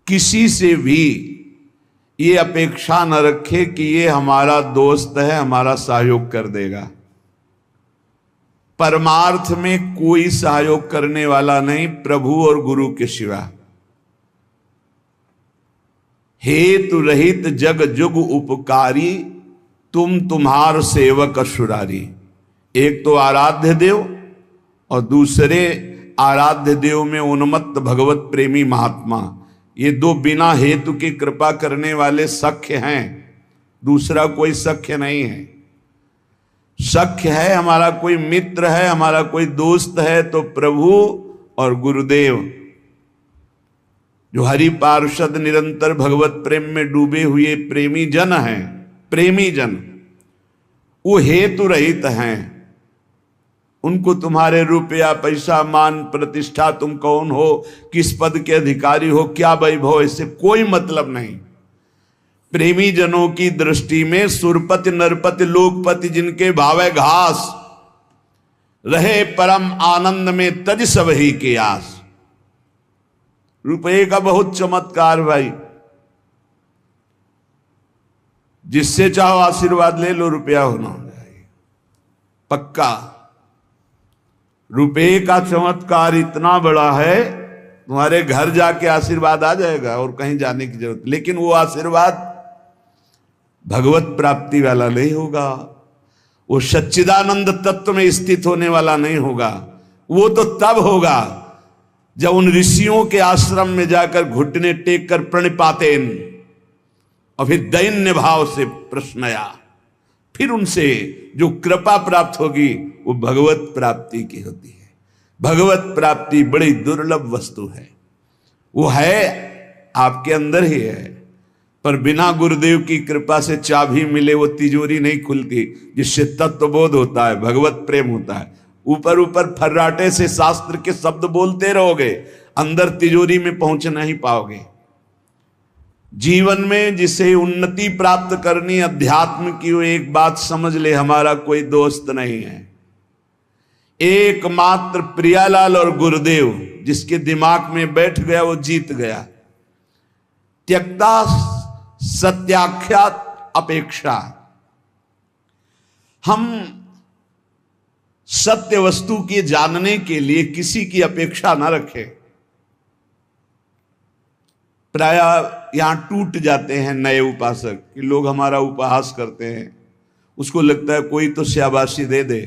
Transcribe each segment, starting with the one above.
किसी से भी ये अपेक्षा न रखे कि ये हमारा दोस्त है, हमारा सहयोग कर देगा। परमार्थ में कोई सहयोग करने वाला नहीं प्रभु और गुरु के सिवा। हेतु रहित जग जुग उपकारी, तुम तुम्हार सेवक असुरारी। एक तो आराध्य देव और दूसरे आराध्य देव में उन्मत्त भगवत प्रेमी महात्मा। ये दो बिना हेतु की कृपा करने वाले सख्य हैं, दूसरा कोई सख्य नहीं है। सख्य है हमारा कोई मित्र है, हमारा कोई दोस्त है तो प्रभु और गुरुदेव, जो हरि पार्षद निरंतर भगवत प्रेम में डूबे हुए प्रेमी जन हैं। प्रेमी जन वो हेतु रहित हैं। उनको तुम्हारे रुपया पैसा मान प्रतिष्ठा, तुम कौन हो, किस पद के अधिकारी हो, क्या वैभव, इससे कोई मतलब नहीं। प्रेमी जनों की दृष्टि में सुरपति नरपति लोकपति जिनके भावे घास, रहे परम आनंद में तज सब ही के आस। रुपये का बहुत चमत्कार भाई, जिससे चाहो आशीर्वाद ले लो, रुपया होना चाहिए पक्का। रुपये का चमत्कार इतना बड़ा है, तुम्हारे घर जाके आशीर्वाद आ जाएगा और कहीं जाने की जरूरत। लेकिन वो आशीर्वाद भगवत प्राप्ति वाला नहीं होगा, वो सच्चिदानंद तत्व में स्थित होने वाला नहीं होगा। वो तो तब होगा जब उन ऋषियों के आश्रम में जाकर घुटने टेक कर प्रणिपातेन और फिर दैन्य भाव से प्रश्नया, फिर उनसे जो कृपा प्राप्त होगी वो भगवत प्राप्ति की होती है। भगवत प्राप्ति बड़ी दुर्लभ वस्तु है, वो है आपके अंदर ही है, पर बिना गुरुदेव की कृपा से चाबी मिले वो तिजोरी नहीं खुलती जिससे तत्वबोध होता है, भगवत प्रेम होता है। ऊपर ऊपर फर्राटे से शास्त्र के शब्द बोलते रहोगे, अंदर तिजोरी में पहुंच नहीं पाओगे। जीवन में जिसे उन्नति प्राप्त करनी अध्यात्म की, वो एक बात समझ ले, हमारा कोई दोस्त नहीं है। एकमात्र प्रियालाल और गुरुदेव जिसके दिमाग में बैठ गया वो जीत गया। त्यक्ता सत्याख्यात अपेक्षा, हम सत्य वस्तु के जानने के लिए किसी की अपेक्षा ना रखें। प्राय यहां टूट जाते हैं नए उपासक कि लोग हमारा उपहास करते हैं, उसको लगता है कोई तो शाबाशी दे दे।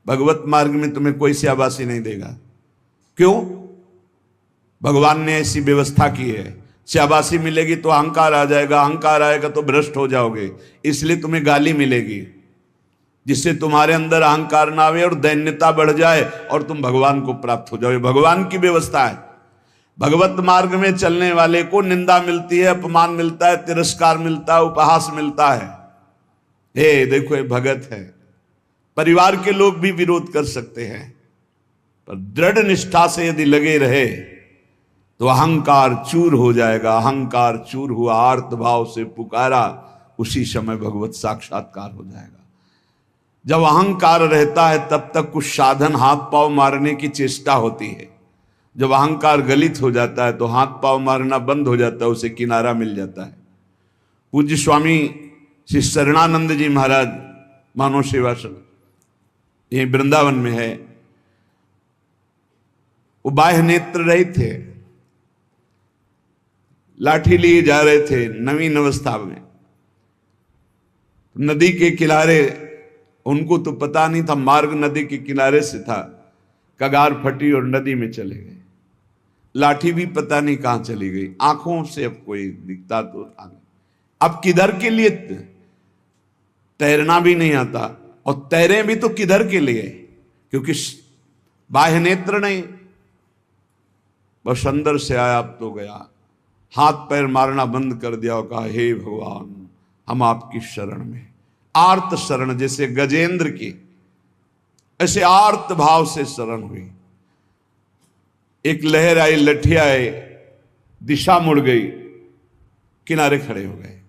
भगवत मार्ग में तुम्हें कोई शाबाशी नहीं देगा। क्यों? भगवान ने ऐसी व्यवस्था की है। शाबाशी मिलेगी तो अहंकार आ जाएगा, अहंकार आएगा तो भ्रष्ट हो जाओगे, इसलिए तुम्हें गाली मिलेगी जिससे तुम्हारे अंदर अहंकार ना आवे और दैन्यता बढ़ जाए और तुम भगवान को प्राप्त हो जाओ। भगवान की व्यवस्था है। भगवत मार्ग में चलने वाले को निंदा मिलती है, अपमान मिलता है, तिरस्कार मिलता है, उपहास मिलता है। हे देखो ये भगत है। परिवार के लोग भी विरोध कर सकते हैं, पर दृढ़ निष्ठा से यदि लगे रहे तो अहंकार चूर हो जाएगा। अहंकार चूर हुआ, आर्त भाव से पुकारा, उसी समय भगवत साक्षात्कार हो जाएगा। जब अहंकार रहता है तब तक कुछ साधन हाथ पांव मारने की चेष्टा होती है। जब अहंकार गलित हो जाता है तो हाथ पांव मारना बंद हो जाता है, उसे किनारा मिल जाता है। पूज्य स्वामी श्री शरणानंद जी महाराज मानव सेवाश्रम ये वृंदावन में है, वो बाह्य नेत्र रहित थे, लाठी लिए जा रहे थे नवीन अवस्था में। नदी के किनारे, उनको तो पता नहीं था मार्ग नदी के किनारे से था, कगार फटी और नदी में चले गए। लाठी भी पता नहीं कहां चली गई, आंखों से अब कोई दिखता तो था नहीं। अब किधर के लिए? तैरना भी नहीं आता, और तैरें भी तो किधर के लिए? क्योंकि बाह्य नेत्र नहीं, बस अंदर से आया अब तो गया। हाथ पैर मारना बंद कर दिया और कहा हे भगवान हम आपकी शरण में। आर्त शरण, जैसे गजेंद्र की, ऐसे आर्त भाव से शरण हुई। एक लहर आई, लठी आए, दिशा मुड़ गई, किनारे खड़े हो गए।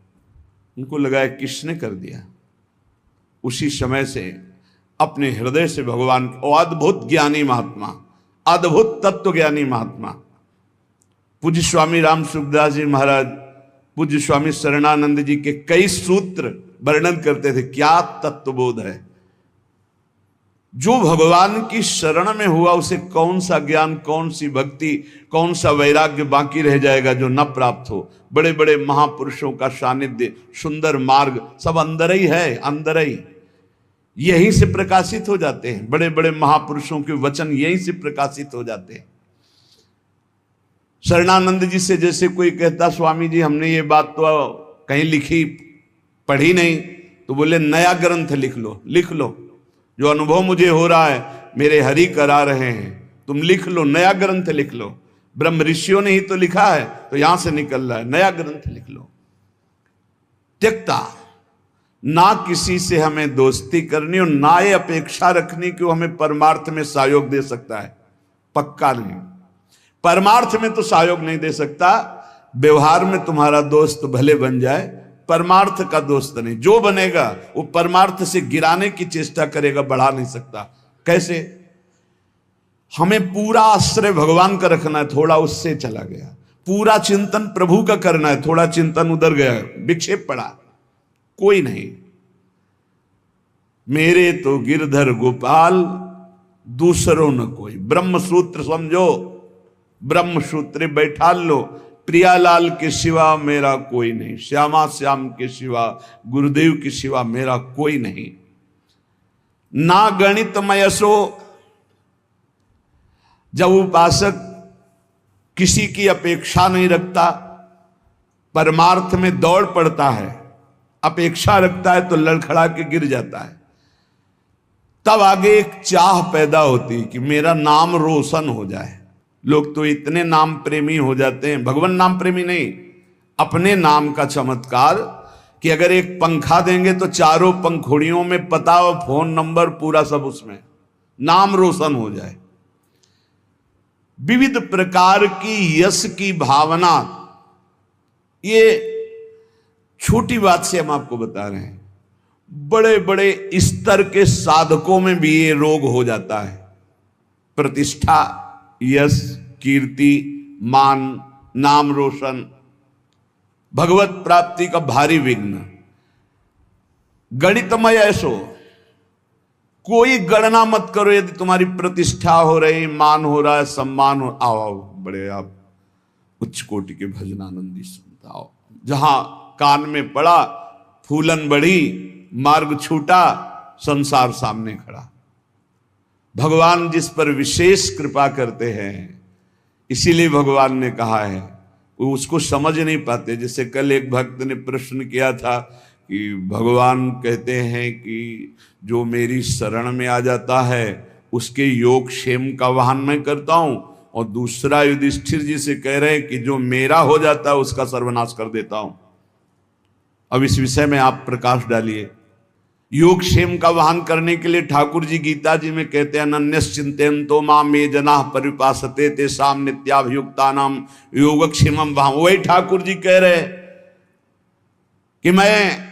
उनको लगा किसने कर दिया। उसी समय से अपने हृदय से भगवान, और अद्भुत ज्ञानी महात्मा, अद्भुत तत्व ज्ञानी महात्मा, पूज्य स्वामी राम सुखदास जी महाराज, पूज्य स्वामी शरणानंद जी के कई सूत्र वर्णन करते थे। क्या तत्वबोध है। जो भगवान की शरण में हुआ उसे कौन सा ज्ञान, कौन सी भक्ति, कौन सा वैराग्य बाकी रह जाएगा जो न प्राप्त हो। बड़े बड़े महापुरुषों का सानिध्य, सुंदर मार्ग सब अंदर ही है, अंदर ही यहीं से प्रकाशित हो जाते हैं। बड़े बड़े महापुरुषों के वचन यहीं से प्रकाशित हो जाते हैं। शरणानंद जी से जैसे कोई कहता स्वामी जी हमने ये बात तो कहीं लिखी पढ़ी नहीं, तो बोले नया ग्रंथ लिख लो, लिख लो। जो अनुभव मुझे हो रहा है मेरे हरि करा रहे हैं, तुम लिख लो, नया ग्रंथ लिख लो। ब्रह्म ऋषियों ने ही तो लिखा है, तो यहां से निकल रहा है, नया ग्रंथ लिख लो। त्यक्ता, ना किसी से हमें दोस्ती करनी और ना ये अपेक्षा रखनी कि वो हमें परमार्थ में सहयोग दे सकता है। पक्का नहीं, परमार्थ में तो सहयोग नहीं दे सकता। व्यवहार में तुम्हारा दोस्त भले बन जाए, परमार्थ का दोस्त नहीं। जो बनेगा वो परमार्थ से गिराने की चेष्टा करेगा, बढ़ा नहीं सकता। कैसे? हमें पूरा आश्रय भगवान का रखना है, थोड़ा उससे चला गया। पूरा चिंतन प्रभु का करना है, थोड़ा चिंतन उधर गया, विक्षेप पड़ा, कोई नहीं। मेरे तो गिरधर गोपाल, दूसरों न कोई। ब्रह्म सूत्र समझो, ब्रह्म सूत्र बैठा लो। प्रियालाल के सिवा मेरा कोई नहीं, श्यामा श्याम के सिवा, गुरुदेव के सिवा मेरा कोई नहीं। ना गणित मयसो, जब उपासक किसी की अपेक्षा नहीं रखता, परमार्थ में दौड़ पड़ता है, अपेक्षा रखता है तो लड़खड़ा के गिर जाता है। तब आगे एक चाह पैदा होती कि मेरा नाम रोशन हो जाए। लोग तो इतने नाम प्रेमी हो जाते हैं, भगवान नाम प्रेमी नहीं, अपने नाम का चमत्कार, कि अगर एक पंखा देंगे तो चारों पंखुड़ियों में पता और फोन नंबर पूरा सब उसमें, नाम रोशन हो जाए। विविध प्रकार की यश की भावना, ये छोटी बात से हम आपको बता रहे हैं। बड़े बड़े स्तर के साधकों में भी ये रोग हो जाता है। प्रतिष्ठा, यश, कीर्ति, मान, नाम रोशन, भगवत प्राप्ति का भारी विघ्न। गणितमय ऐसो, कोई गणना मत करो। यदि तुम्हारी प्रतिष्ठा हो रही, मान हो रहा है, सम्मान हो, आओ बड़े आप उच्च कोटि के भजनानंदी सुनता आओ। जहां कान में पड़ा, फूलन बढ़ी, मार्ग छूटा, संसार सामने खड़ा। भगवान जिस पर विशेष कृपा करते हैं, इसीलिए भगवान ने कहा है, वो उसको समझ नहीं पाते। जैसे कल एक भक्त ने प्रश्न किया था कि भगवान कहते हैं कि जो मेरी शरण में आ जाता है उसके योग क्षेम का वाहन मैं करता हूं, और दूसरा युधिष्ठिर जी से कह रहे हैं कि जो मेरा हो जाता है उसका सर्वनाश कर देता हूं। अब इस विषय में आप प्रकाश डालिए। योग क्षेम का वाहन करने के लिए ठाकुर जी गीता जी में कहते हैं, अनन्यस चिंतयन्तो माम ये जनाः परिपासते तेषां नित्याभियुक्तानां योगक्षेमं वहां। वही ठाकुर जी कह रहे कि मैं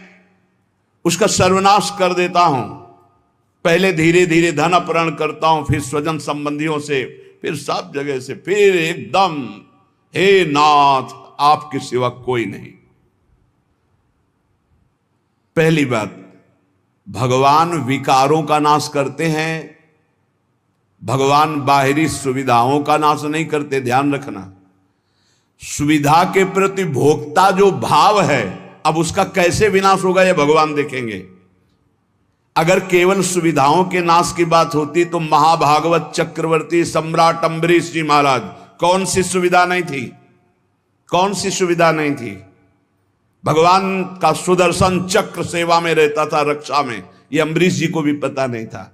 उसका सर्वनाश कर देता हूं। पहले धीरे धीरे धन अपहरण करता हूं, फिर स्वजन संबंधियों से, फिर सब जगह से, फिर एकदम हे नाथ आपके सिवा कोई नहीं। पहली बात, भगवान विकारों का नाश करते हैं, भगवान बाहरी सुविधाओं का नाश नहीं करते। ध्यान रखना, सुविधा के प्रति भोक्ता जो भाव है, अब उसका कैसे विनाश होगा यह भगवान देखेंगे। अगर केवल सुविधाओं के नाश की बात होती तो महाभागवत चक्रवर्ती सम्राट अम्बरीश जी महाराज, कौन सी सुविधा नहीं थी, कौन सी सुविधा नहीं थी। भगवान का सुदर्शन चक्र सेवा में रहता था, रक्षा में, ये अम्बरीश जी को भी पता नहीं था।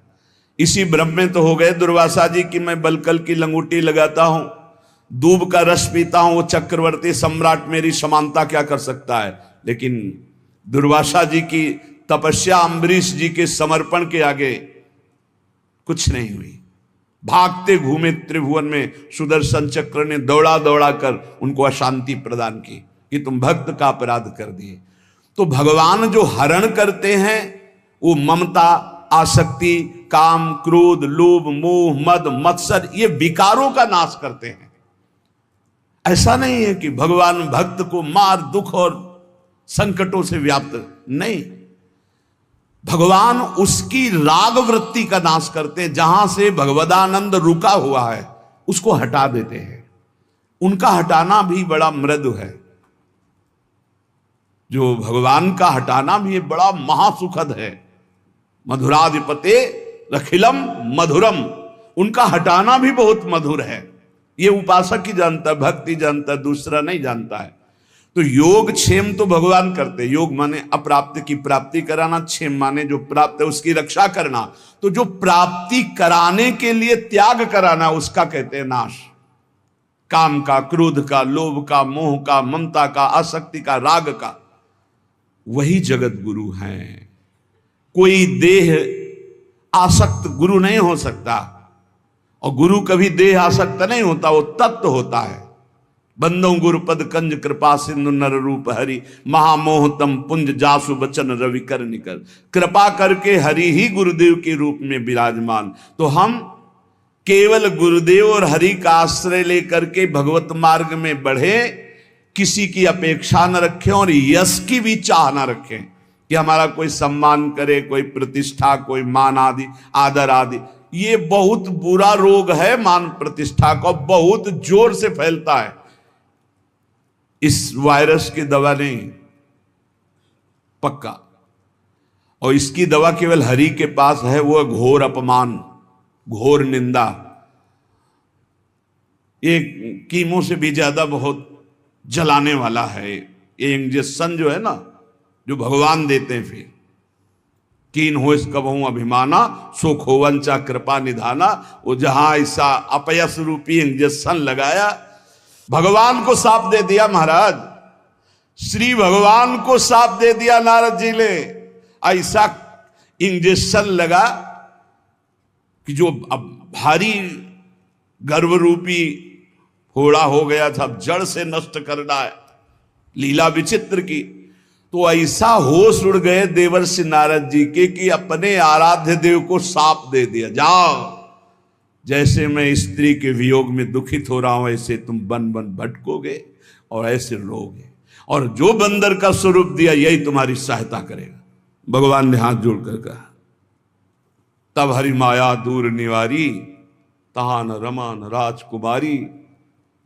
इसी भ्रम में तो हो गए दुर्वासा जी कि मैं बलकल की लंगूटी लगाता हूं, दूब का रस पीता हूं, वो चक्रवर्ती सम्राट मेरी समानता क्या कर सकता है। लेकिन दुर्वासा जी की तपस्या अम्बरीश जी के समर्पण के आगे कुछ नहीं हुई। भागते घूमे त्रिभुवन में, सुदर्शन चक्र ने दौड़ा दौड़ा कर उनको अशांति प्रदान की कि तुम भक्त का अपराध कर दिए। तो भगवान जो हरण करते हैं वो ममता, आसक्ति, काम, क्रोध, लोभ, मोह, मद, मत्सर, ये विकारों का नाश करते हैं। ऐसा नहीं है कि भगवान भक्त को मार दुख और संकटों से व्याप्त, नहीं, भगवान उसकी राग वृत्ति का नाश करते हैं। जहां से भगवदानंद रुका हुआ है उसको हटा देते हैं। उनका हटाना भी बड़ा मृदु है, जो भगवान का हटाना भी बड़ा महासुखद है। मधुराधिपते रखिलम मधुरम, उनका हटाना भी बहुत मधुर है। ये उपासक ही जानता है, भक्ति जानता है, दूसरा नहीं जानता है। तो योग क्षेम तो भगवान करते, योग माने अप्राप्त की प्राप्ति कराना, क्षेम माने जो प्राप्त है उसकी रक्षा करना। तो जो प्राप्ति कराने के लिए त्याग कराना उसका कहते हैं नाश। काम का, क्रोध का, लोभ का, मोह का, ममता का, आसक्ति का, राग का, वही जगत गुरु हैं। कोई देह आसक्त गुरु नहीं हो सकता, और गुरु कभी देह आसक्त नहीं होता, वो तत्व होता है। बंदो गुरुपद कंज कृपा सिंधु नर रूप हरि, महामोहतम पुंज जासु बचन रवि कर निकर। कृपा करके हरि ही गुरुदेव के रूप में विराजमान। तो हम केवल गुरुदेव और हरि का आश्रय लेकर के भगवत मार्ग में बढ़े, किसी की अपेक्षा न रखें और यश की भी चाह न रखें कि हमारा कोई सम्मान करे, कोई प्रतिष्ठा, कोई मान आदि, आदर आदि। ये बहुत बुरा रोग है मान प्रतिष्ठा का, बहुत जोर से फैलता है। इस वायरस की दवा नहीं, पक्का। और इसकी दवा केवल हरि के पास है, वो घोर अपमान, घोर निंदा। ये कीमो से भी ज्यादा बहुत जलाने वाला है ये इंजेक्शन जो है ना, जो भगवान देते हैं। फिर कीन हो इस कबहू अभिमाना, सो खोवंचा कृपा निधाना। वो जहां ऐसा अपयस रूपी इंजेक्शन लगाया, भगवान को साफ दे दिया महाराज, श्री भगवान को साफ दे दिया नारद जी ने। ऐसा इंजेक्शन लगा कि जो अब भारी गर्भ रूपी फोड़ा हो गया था, जड़ से नष्ट करना है, लीला विचित्र की। तो ऐसा होश उड़ गए देवर्षि नारद जी के कि अपने आराध्य देव को साप दे दिया, जाओ, जैसे मैं स्त्री के वियोग में दुखित हो रहा हूं ऐसे तुम बन बन भटकोगे और ऐसे रोगे, और जो बंदर का स्वरूप दिया यही तुम्हारी सहायता करेगा। भगवान ने हाथ जोड़कर कहा, तब हरि माया दूर निवारी, तहान रमान राजकुमारी,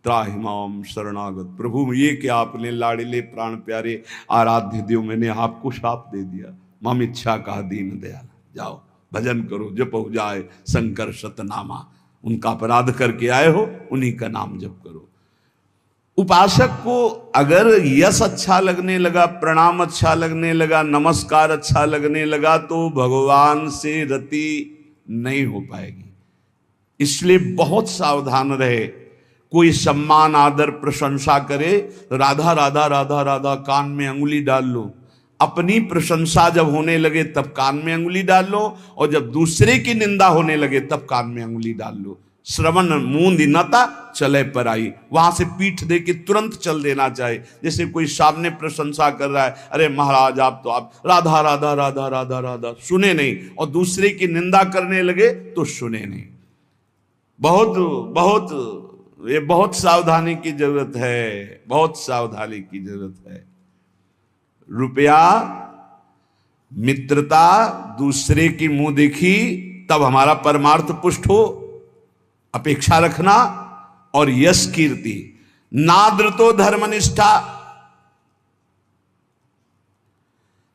त्राहिमाम शरणागत। प्रभु ये कि आपने लाड़िले प्राण प्यारे आराध्य देव, मैंने आपको शाप दे दिया। मम इच्छा कहा दीन दयाल, जाओ भजन करो, जप हो जाए शंकर शतनामा। उनका अपराध करके आए हो, उन्हीं का नाम जप करो। उपासक को अगर यश अच्छा लगने लगा, प्रणाम अच्छा लगने लगा, नमस्कार अच्छा लगने लगा, तो भगवान से रति नहीं हो पाएगी। इसलिए बहुत सावधान रहे। कोई सम्मान आदर प्रशंसा करे, राधा राधा राधा राधा कान में अंगुली डाल लो। अपनी प्रशंसा जब होने लगे तब कान में अंगुली डाल लो, और जब दूसरे की निंदा होने लगे तब कान में अंगुली डाल लो। श्रवण मूंद नता चले पर आई, वहां से पीठ दे के तुरंत चल देना चाहिए। जैसे कोई सामने प्रशंसा कर रहा है, अरे महाराज आप तो आप राधा राधा राधा राधा राधा, सुने नहीं, और दूसरे की निंदा करने लगे तो सुने नहीं। बहुत बहुत ये बहुत सावधानी की जरूरत है, बहुत सावधानी की जरूरत है। रुपया, मित्रता, दूसरे की मुंह देखी, तब हमारा परमार्थ पुष्ट हो, अपेक्षा रखना, और यश कीर्ति, नाद्रतो धर्मनिष्ठा।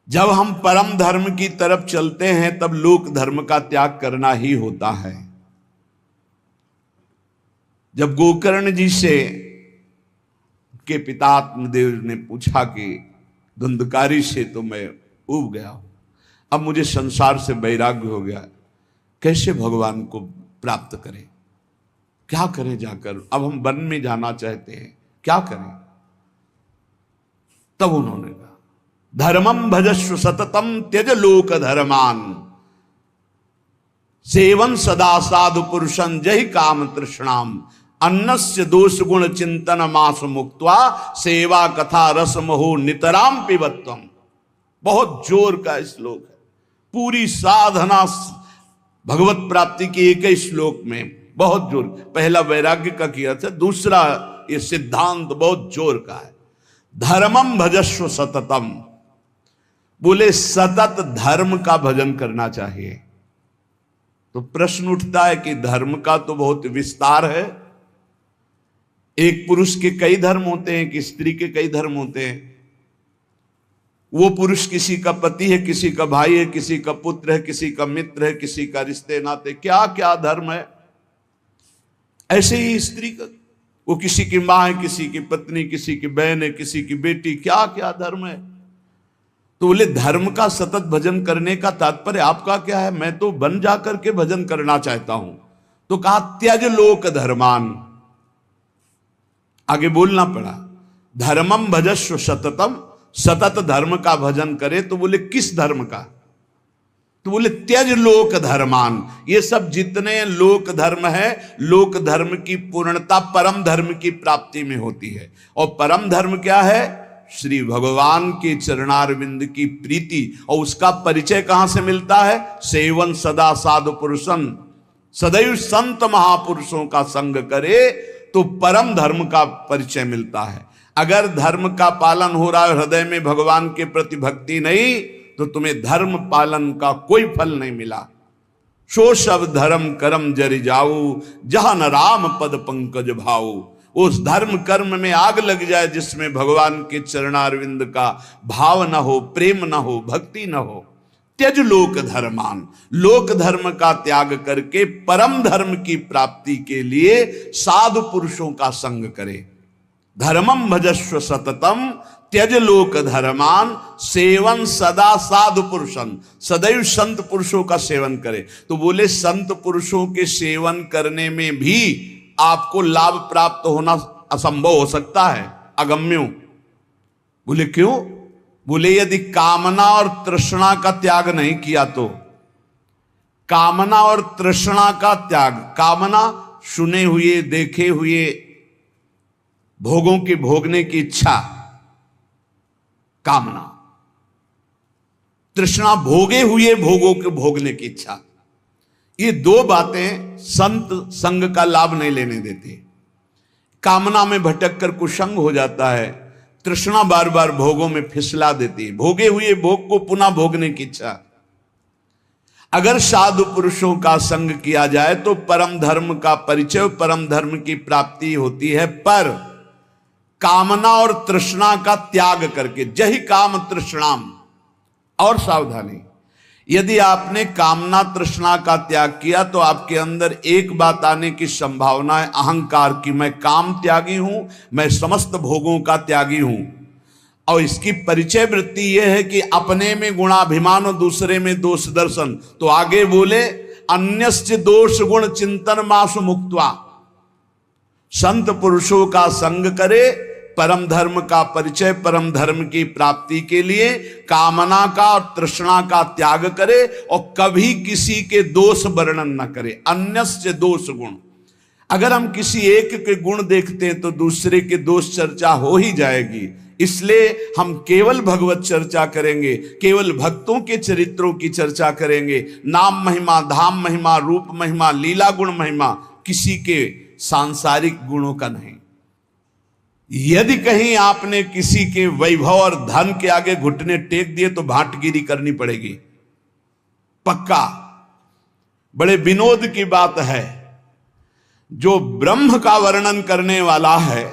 जब हम परम धर्म की तरफ चलते हैं तब लोक धर्म का त्याग करना ही होता है। जब गोकर्ण जी से के पिता आत्मदेव ने पूछा कि धुंधकारी से तो मैं उब गया हूं, अब मुझे संसार से वैराग्य हो गया, कैसे भगवान को प्राप्त करें, क्या करें जाकर, अब हम वन में जाना चाहते हैं, क्या करें। तब उन्होंने कहा, धर्मम भजस्व सततम त्यज लोक धर्मान, सेवन सदा साधु पुरुषं जहि काम तृष्णाम, अन्नस्य दोष गुण चिंतन मास मुक्त्वा, सेवा कथा रस मोहो नितराम पिबत्वम। बहुत जोर का श्लोक है। पूरी साधना भगवत प्राप्ति की एक ही श्लोक में बहुत जोर। पहला वैराग्य का किया था, दूसरा ये सिद्धांत बहुत जोर का है। धर्मम भजस्व सततम, बोले सतत धर्म का भजन करना चाहिए। तो प्रश्न उठता है कि धर्म का तो बहुत विस्तार है, एक पुरुष के कई धर्म होते हैं कि स्त्री के कई धर्म होते हैं। वो पुरुष किसी का पति है, किसी का भाई है, किसी का पुत्र है, किसी का मित्र है, किसी का रिश्ते नाते, क्या क्या धर्म है। ऐसे ही स्त्री का, वो किसी की मां है, किसी की पत्नी, किसी की बहन है, किसी की बेटी, क्या क्या धर्म है। तो बोले धर्म का सतत भजन करने का तात्पर्य आपका क्या है? मैं तो बन जाकर के भजन करना चाहता हूं। तो कहा त्यज लोक धर्मान, आगे बोलना पड़ा, धर्मम भजस्व सततम, सतत धर्म का भजन करे। तो बोले किस धर्म का? तो बोले त्यज लोक धर्मान, ये सब जितने लोक धर्म है, लोक धर्म की पूर्णता परम धर्म की प्राप्ति में होती है। और परम धर्म क्या है? श्री भगवान के चरणारविंद की प्रीति। और उसका परिचय कहां से मिलता है? सेवन सदा साधु पुरुषन, सदैव संत महापुरुषों का संग करे तो परम धर्म का परिचय मिलता है। अगर धर्म का पालन हो रहा है, हृदय में भगवान के प्रति भक्ति नहीं, तो तुम्हें धर्म पालन का कोई फल नहीं मिला। सो सब धर्म कर्म जरि जाऊ, जहां न राम पद पंकज भाऊ। उस धर्म कर्म में आग लग जाए जिसमें भगवान के चरणारविंद का भाव न हो, प्रेम न हो, भक्ति न हो। त्यज लोक धर्मान, लोक धर्म का त्याग करके परम धर्म की प्राप्ति के लिए साधु पुरुषों का संग करे। धर्मम भजस्व सततम त्यज लोक धर्मान, सेवन सदा साधु पुरुषन, सदैव संत पुरुषों का सेवन करे। तो बोले संत पुरुषों के सेवन करने में भी आपको लाभ प्राप्त होना असंभव हो सकता है, अगम्यो। बोले क्यों? बोले यदि कामना और तृष्णा का त्याग नहीं किया तो। कामना और तृष्णा का त्याग, कामना सुने हुए देखे हुए भोगों की भोगने की इच्छा, कामना, तृष्णा भोगे हुए भोगों के भोगने की इच्छा। ये दो बातें संत संग का लाभ नहीं लेने देती। कामना में भटक कर कुसंग हो जाता है, तृष्णा बार बार भोगों में फिसला देती है, भोगे हुए भोग को पुनः भोगने की इच्छा। अगर साधु पुरुषों का संग किया जाए तो परम धर्म का परिचय, परम धर्म की प्राप्ति होती है। पर कामना और तृष्णा का त्याग करके, जहि काम तृष्णाम। और सावधानी, यदि आपने कामना तृष्णा का त्याग किया तो आपके अंदर एक बात आने की संभावना है, अहंकार की। मैं काम त्यागी हूं, मैं समस्त भोगों का त्यागी हूं। और इसकी परिचय वृत्ति यह है कि अपने में गुणाभिमान और दूसरे में दोष दर्शन। तो आगे बोले अन्यस्य दोष गुण चिंतन मासु मुक्त्वा, संत पुरुषों का संग करे, परम धर्म का परिचय, परम धर्म की प्राप्ति के लिए कामना का और तृष्णा का त्याग करे और कभी किसी के दोष वर्णन न करे। अन्यस्य दोष गुण, अगर हम किसी एक के गुण देखते हैं तो दूसरे के दोष चर्चा हो ही जाएगी। इसलिए हम केवल भगवत चर्चा करेंगे, केवल भक्तों के चरित्रों की चर्चा करेंगे। नाम महिमा, धाम महिमा, रूप महिमा, लीला गुण महिमा, किसी के सांसारिक गुणों का नहीं। यदि कहीं आपने किसी के वैभव और धन के आगे घुटने टेक दिए तो भाटगिरी करनी पड़ेगी, पक्का। बड़े विनोद की बात है, जो ब्रह्म का वर्णन करने वाला है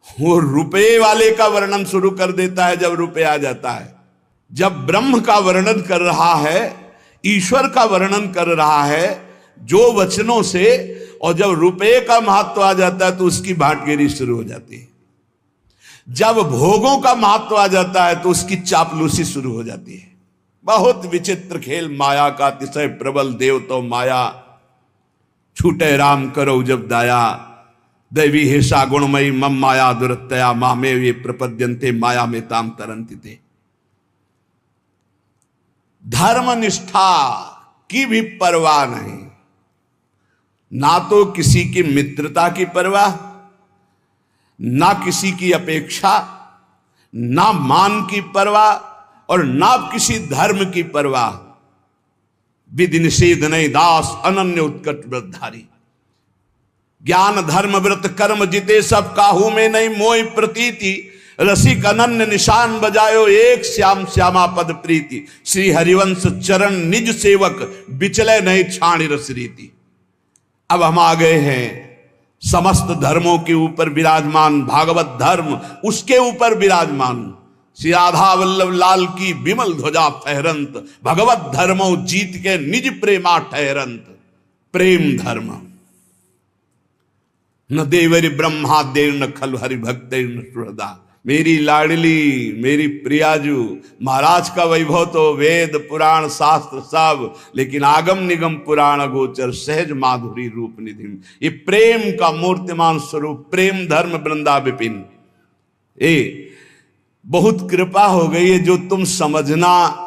वो रुपये वाले का वर्णन शुरू कर देता है जब रुपये आ जाता है। जब ब्रह्म का वर्णन कर रहा है, ईश्वर का वर्णन कर रहा है जो वचनों से, और जब रुपये का महत्व आ जाता है तो उसकी भाटगिरी शुरू हो जाती है। जब भोगों का महत्व आ जाता है तो उसकी चापलूसी शुरू हो जाती है। बहुत विचित्र खेल माया का, अतिशय प्रबल देव तो माया, छूटे राम करो जब दाया, दैवी हेषा गुणमयी मम माया दुरत्तया, मामे वे प्रपद्यन्ते माया में ताम तरंति ते। धर्मनिष्ठा की भी परवाह नहीं, ना तो किसी की मित्रता की परवाह, ना किसी की अपेक्षा, ना मान की परवाह और ना किसी धर्म की परवाह। विधि निषेध नहीं दास अनन्य उत्कट व्रतधारी। ज्ञान धर्म व्रत कर्म जिते सब काहू में नहीं मोह प्रतीति, रसिक अनन्य निशान बजायो एक श्याम श्यामा पद प्रीति, श्री हरिवंश चरण निज सेवक बिचले नहीं छाणी रस रीति। अब हम आ गए हैं समस्त धर्मों के ऊपर विराजमान भागवत धर्म, उसके ऊपर विराजमान श्री राधा वल्लभ लाल की विमल ध्वजा फहरंत, भगवत धर्मो जीत के निज प्रेमा ठहरंत। प्रेम धर्म न देवरी ब्रह्मा देव न खलु हरि भक्त न सुहृदा। मेरी लाडली मेरी प्रियाजू, महाराज का वैभव तो वेद पुराण शास्त्र सब, लेकिन आगम निगम पुराण गोचर सहज माधुरी रूप निधि। ये प्रेम का मूर्तिमान स्वरूप प्रेम धर्म वृंदा विपिन। बहुत कृपा हो गई है, जो तुम समझना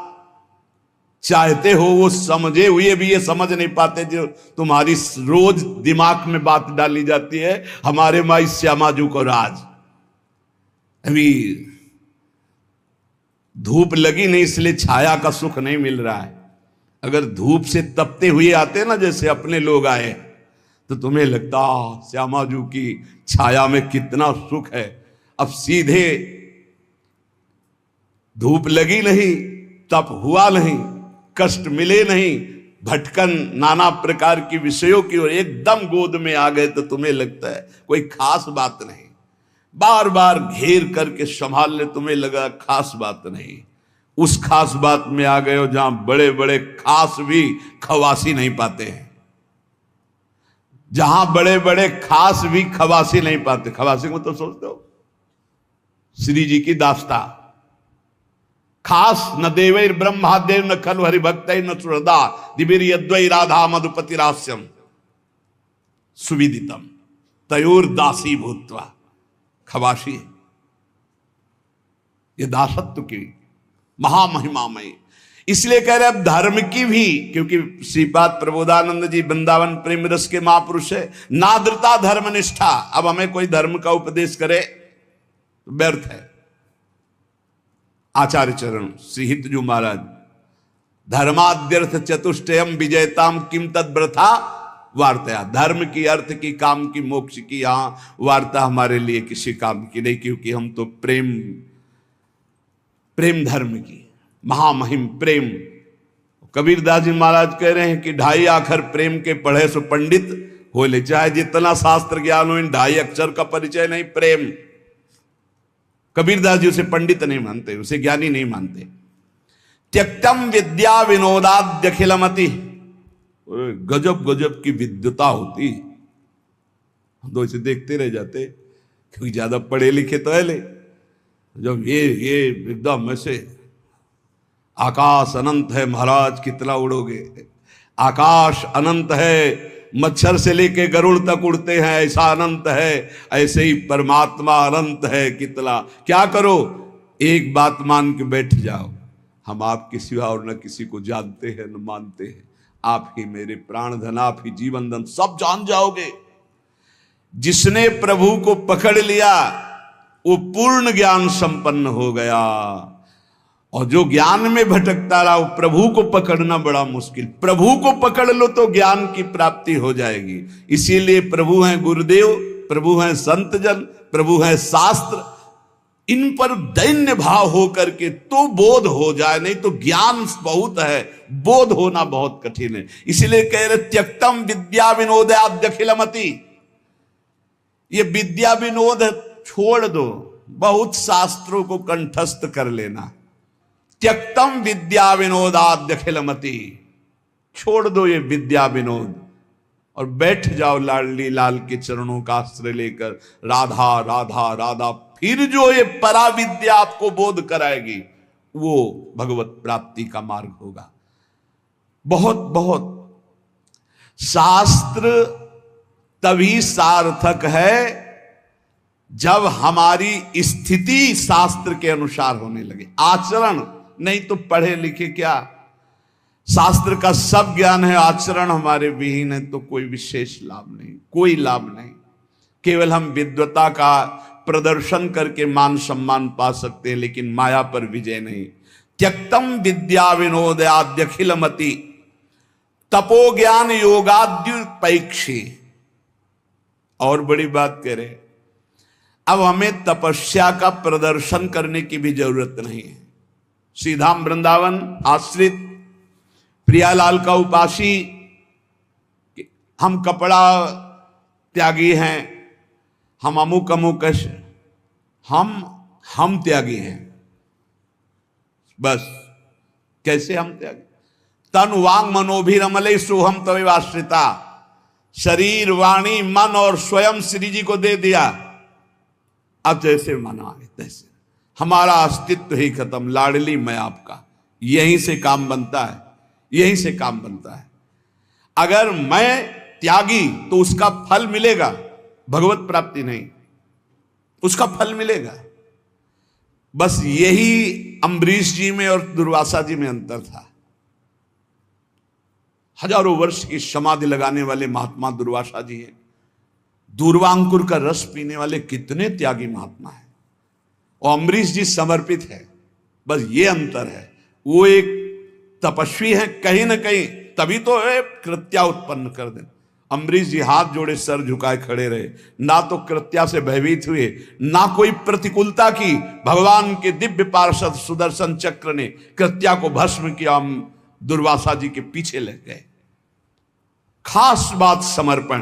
चाहते हो वो समझे हुए भी ये समझ नहीं पाते, जो तुम्हारी रोज दिमाग में बात डाली जाती है। हमारे माई श्यामाजू को राज, अभी धूप लगी नहीं इसलिए छाया का सुख नहीं मिल रहा है। अगर धूप से तपते हुए आते ना जैसे अपने लोग आए, तो तुम्हें लगता श्यामाजू की छाया में कितना सुख है। अब सीधे धूप लगी नहीं, तप हुआ नहीं, कष्ट मिले नहीं, भटकन नाना प्रकार की विषयों की ओर एकदम गोद में आ गए, तो तुम्हें लगता है कोई खास बात नहीं। बार बार घेर करके संभाल ले, तुम्हें लगा खास बात नहीं। उस खास बात में आ गए हो जहां बड़े बड़े खास भी खवासी नहीं पाते हैं, जहां बड़े बड़े खास भी खवासी नहीं पाते। खवासी को तो सोचते हो श्री जी की दास्ता, खास न देवैर ब्रह्मा देव न खलु हरि भक्त न सुहृदा, दिवीर यद्वै राधा मधुपति रास्यम सुविदितम तयोर दासी भूत्वा। खवासी ये दासत्व की महामहिमामय, इसलिए कह रहे अब धर्म की भी, क्योंकि श्रीपाद प्रबोधानंद जी वृंदावन प्रेम रस के महापुरुष है। नाद्रता धर्म निष्ठा, अब हमें कोई धर्म का उपदेश करे तो व्यर्थ है। आचार्य चरण श्री हितजू महाराज, धर्माद्यर्थ चतुष्टयम विजयताम किम तद व्रथा वार्ता। धर्म की, अर्थ की, काम की, मोक्ष की यहां वार्ता हमारे लिए किसी काम की नहीं, क्योंकि हम तो प्रेम धर्म की महामहिम प्रेम। कबीरदास जी महाराज कह रहे हैं कि 2.5 अक्षर प्रेम के पढ़े सो पंडित हो ले, चाहे जितना शास्त्र ज्ञान हो, इन 2.5 अक्षर का परिचय नहीं प्रेम। कबीरदास जी उसे पंडित नहीं मानते, उसे ज्ञानी नहीं मानते। त्यक्तम विद्या विनोदाद्यखिलमति, गजब गजब की विद्वता होती, हम तो इसे देखते रह जाते, क्योंकि ज्यादा पढ़े लिखे तो है ले। जब ये एकदम ऐसे आकाश अनंत है महाराज, कितना उड़ोगे, आकाश अनंत है, मच्छर से लेके गरुड़ तक उड़ते हैं, ऐसा अनंत है। ऐसे ही परमात्मा अनंत है, कितना क्या करो, एक बात मान के बैठ जाओ, हम आपके सिवा और न किसी को जानते हैं न मानते हैं, आप ही मेरे प्राण धन, आप ही जीवन धन, सब जान जाओगे। जिसने प्रभु को पकड़ लिया वो पूर्ण ज्ञान संपन्न हो गया, और जो ज्ञान में भटकता रहा वो प्रभु को पकड़ना बड़ा मुश्किल। प्रभु को पकड़ लो तो ज्ञान की प्राप्ति हो जाएगी। इसीलिए प्रभु हैं गुरुदेव, प्रभु हैं संत जन, प्रभु हैं शास्त्र, इन पर दैन्य भाव हो करके तो बोध हो जाए, नहीं तो ज्ञान बहुत है, बोध होना बहुत कठिन है। इसीलिए कह रहे त्यक्तम विद्या विनोदाद्यखिलमति, ये विद्या विनोद छोड़ दो, बहुत शास्त्रों को कंठस्थ कर लेना। त्यक्तम विद्या विनोदाद्यखिलमति, छोड़ दो ये विद्या विनोद और बैठ जाओ लाडली लाल के चरणों का आश्रय लेकर, राधा राधा राधा। फिर जो ये परा विद्या आपको बोध कराएगी वो भगवत प्राप्ति का मार्ग होगा। बहुत बहुत शास्त्र तभी सार्थक है जब हमारी स्थिति शास्त्र के अनुसार होने लगे, आचरण नहीं तो पढ़े लिखे क्या, शास्त्र का सब ज्ञान है, आचरण हमारे विहीन है तो कोई विशेष लाभ नहीं, कोई लाभ नहीं। केवल हम विद्वता का प्रदर्शन करके मान सम्मान पा सकते हैं, लेकिन माया पर विजय नहीं। त्यक्तम विद्या विनोदाद्यखिलमति, तपो ज्ञान योगाद्युपैक्षी। और बड़ी बात कह रहे, अब हमें तपस्या का प्रदर्शन करने की भी जरूरत नहीं है। सीधा वृंदावन आश्रित प्रियालाल का उपासी, हम कपड़ा त्यागी हैं, हम अमुक अमुक, हम त्यागी हैं। बस कैसे हम त्यागी? तन वांग मनोभिरमले सोहम तवेवाश्रिता, शरीर वाणी मन और स्वयं श्री जी को दे दिया। अब जैसे मना है तैसे, हमारा अस्तित्व ही खत्म। लाडली मैं आपका, यहीं से काम बनता है, यहीं से काम बनता है। अगर मैं त्यागी तो उसका फल मिलेगा, भगवत प्राप्ति नहीं, उसका फल मिलेगा। बस यही अम्बरीश जी में और दुर्वासा जी में अंतर था। हजारों वर्ष की समाधि लगाने वाले महात्मा दुर्वासा जी हैं, दूर्वांकुर का रस पीने वाले कितने त्यागी महात्मा हैं, और अम्बरीश जी समर्पित है। बस ये अंतर है, वो एक तपस्वी है कहीं ना कहीं, तभी तो कृत्या उत्पन्न कर दे। अम्बरीश जी हाथ जोड़े सर झुकाए खड़े रहे, ना तो कृत्या से भयभीत हुए, ना कोई प्रतिकूलता की। भगवान के दिव्य पार्षद सुदर्शन चक्र ने कृत्या को भस्म किया, दुर्वासा जी के पीछे लग गए। खास बात समर्पण।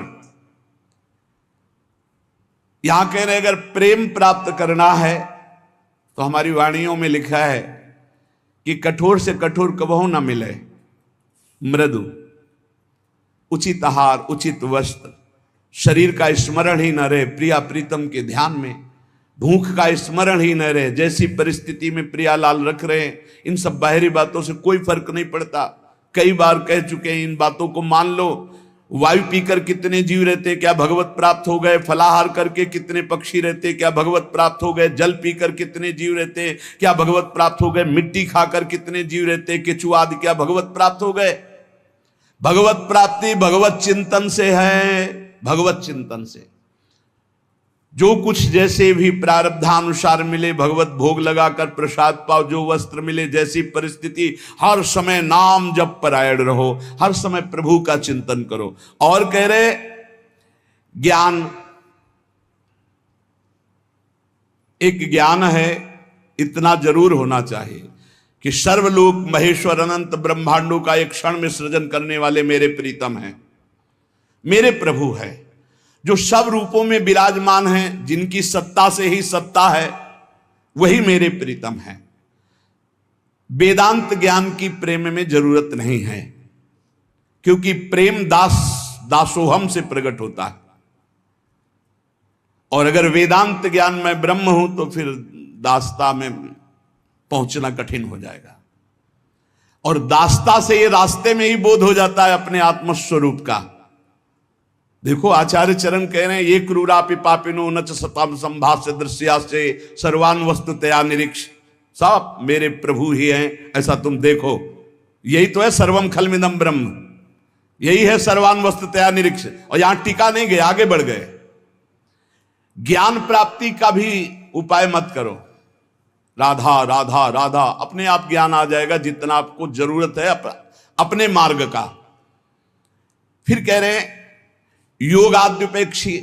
यहां कह रहे अगर प्रेम प्राप्त करना है तो हमारी वाणियों में लिखा है कि कठोर से कठोर कबहू ना मिले, मृदु, उचित आहार, उचित वस्त्र, शरीर का स्मरण ही न रहे प्रिया प्रीतम के ध्यान में, भूख का स्मरण ही न रहे। जैसी परिस्थिति में प्रियालाल रख रहे हैं, इन सब बाहरी बातों से कोई फर्क नहीं पड़ता। कई बार कह चुके हैं, इन बातों को मान लो। वायु पीकर कितने जीव रहते, क्या भगवत प्राप्त हो गए? फलाहार करके कितने पक्षी रहते, क्या भगवत प्राप्त हो गए? जल पीकर कितने जीव रहते, क्या भगवत प्राप्त हो गए? मिट्टी खाकर कितने जीव रहते, केचुआ आदि, क्या भगवत प्राप्त हो गए? भगवत प्राप्ति भगवत चिंतन से है, भगवत चिंतन से। जो कुछ जैसे भी प्रारब्धानुसार मिले, भगवत भोग लगाकर प्रसाद पाओ, जो वस्त्र मिले, जैसी परिस्थिति, हर समय नाम जप परायण रहो, हर समय प्रभु का चिंतन करो। और कह रहे ज्ञान, एक ज्ञान है, इतना जरूर होना चाहिए कि सर्वलोक महेश्वर अनंत ब्रह्मांडों का एक क्षण में सृजन करने वाले मेरे प्रीतम हैं, मेरे प्रभु हैं, जो सब रूपों में विराजमान हैं, जिनकी सत्ता से ही सत्ता है, वही मेरे प्रीतम हैं। वेदांत ज्ञान की प्रेम में जरूरत नहीं है, क्योंकि प्रेम दासोहम से प्रकट होता है। और अगर वेदांत ज्ञान में ब्रह्म हूं तो फिर दासता में पहुंचना कठिन हो जाएगा। और दासता से ये रास्ते में ही बोध हो जाता है अपने आत्मस्वरूप का। देखो आचार्य चरण कह रहे हैं, ये क्रूरापि पापिनो न च सताम संभाष्य दृश्यास्य सर्वान वस्तुतया निरीक्ष। सब मेरे प्रभु ही हैं, ऐसा तुम देखो। यही तो है सर्वम खलमिदम ब्रह्म, यही है सर्वान वस्तुतया निरीक्ष। और यहां टिका नहीं गए, आगे बढ़ गए। ज्ञान प्राप्ति का भी उपाय मत करो, राधा राधा राधा, अपने आप ज्ञान आ जाएगा जितना आपको जरूरत है अपने मार्ग का। फिर कह रहे हैं योगाद्युपेक्षी।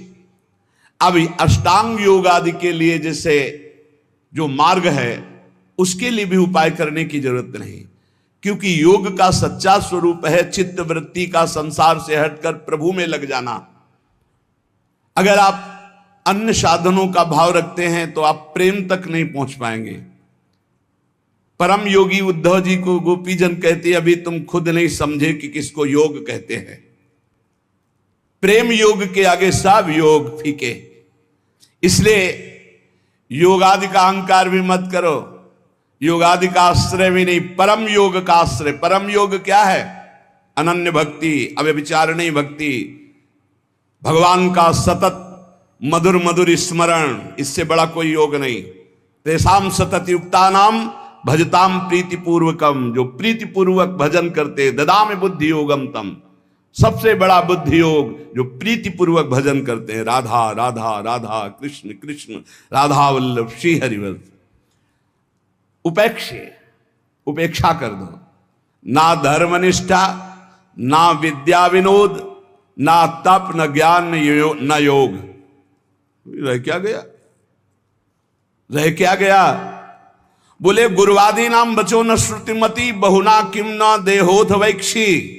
अब अष्टांग योग आदि के लिए जैसे जो मार्ग है, उसके लिए भी उपाय करने की जरूरत नहीं, क्योंकि योग का सच्चा स्वरूप है चित्त वृत्ति का संसार से हटकर प्रभु में लग जाना। अगर आप अन्य साधनों का भाव रखते हैं तो आप प्रेम तक नहीं पहुंच पाएंगे। परम योगी उद्धव जी को गोपीजन कहते, अभी तुम खुद नहीं समझे कि किसको योग कहते हैं। प्रेम योग के आगे सब योग फीके। इसलिए योगादि का अहंकार भी मत करो, योगादि का आश्रय भी नहीं, परम योग का आश्रय। परम योग क्या है? अनन्य भक्ति, अव्यभिचारिणी भक्ति, भगवान का सतत मधुर मधुर स्मरण, इससे बड़ा कोई योग नहीं। तेसाम सतत युक्ता नाम भजताम प्रीतिपूर्वकम, जो प्रीतिपूर्वक भजन करते, ददामि बुद्धि योगम तम, सबसे बड़ा बुद्धि योग जो प्रीतिपूर्वक भजन करते हैं। राधा राधा राधा, कृष्ण कृष्ण, राधा वल्लभ श्री हरिवल्लभ। उपेक्षा कर दो। ना धर्मनिष्ठा, ना विद्या विनोद, ना तप न ज्ञान न योग। रह क्या गया, रह क्या गया? बोले गुरुवादी नाम बचो न श्रुतिमति बहुना किम न देहोथ वैक्षी।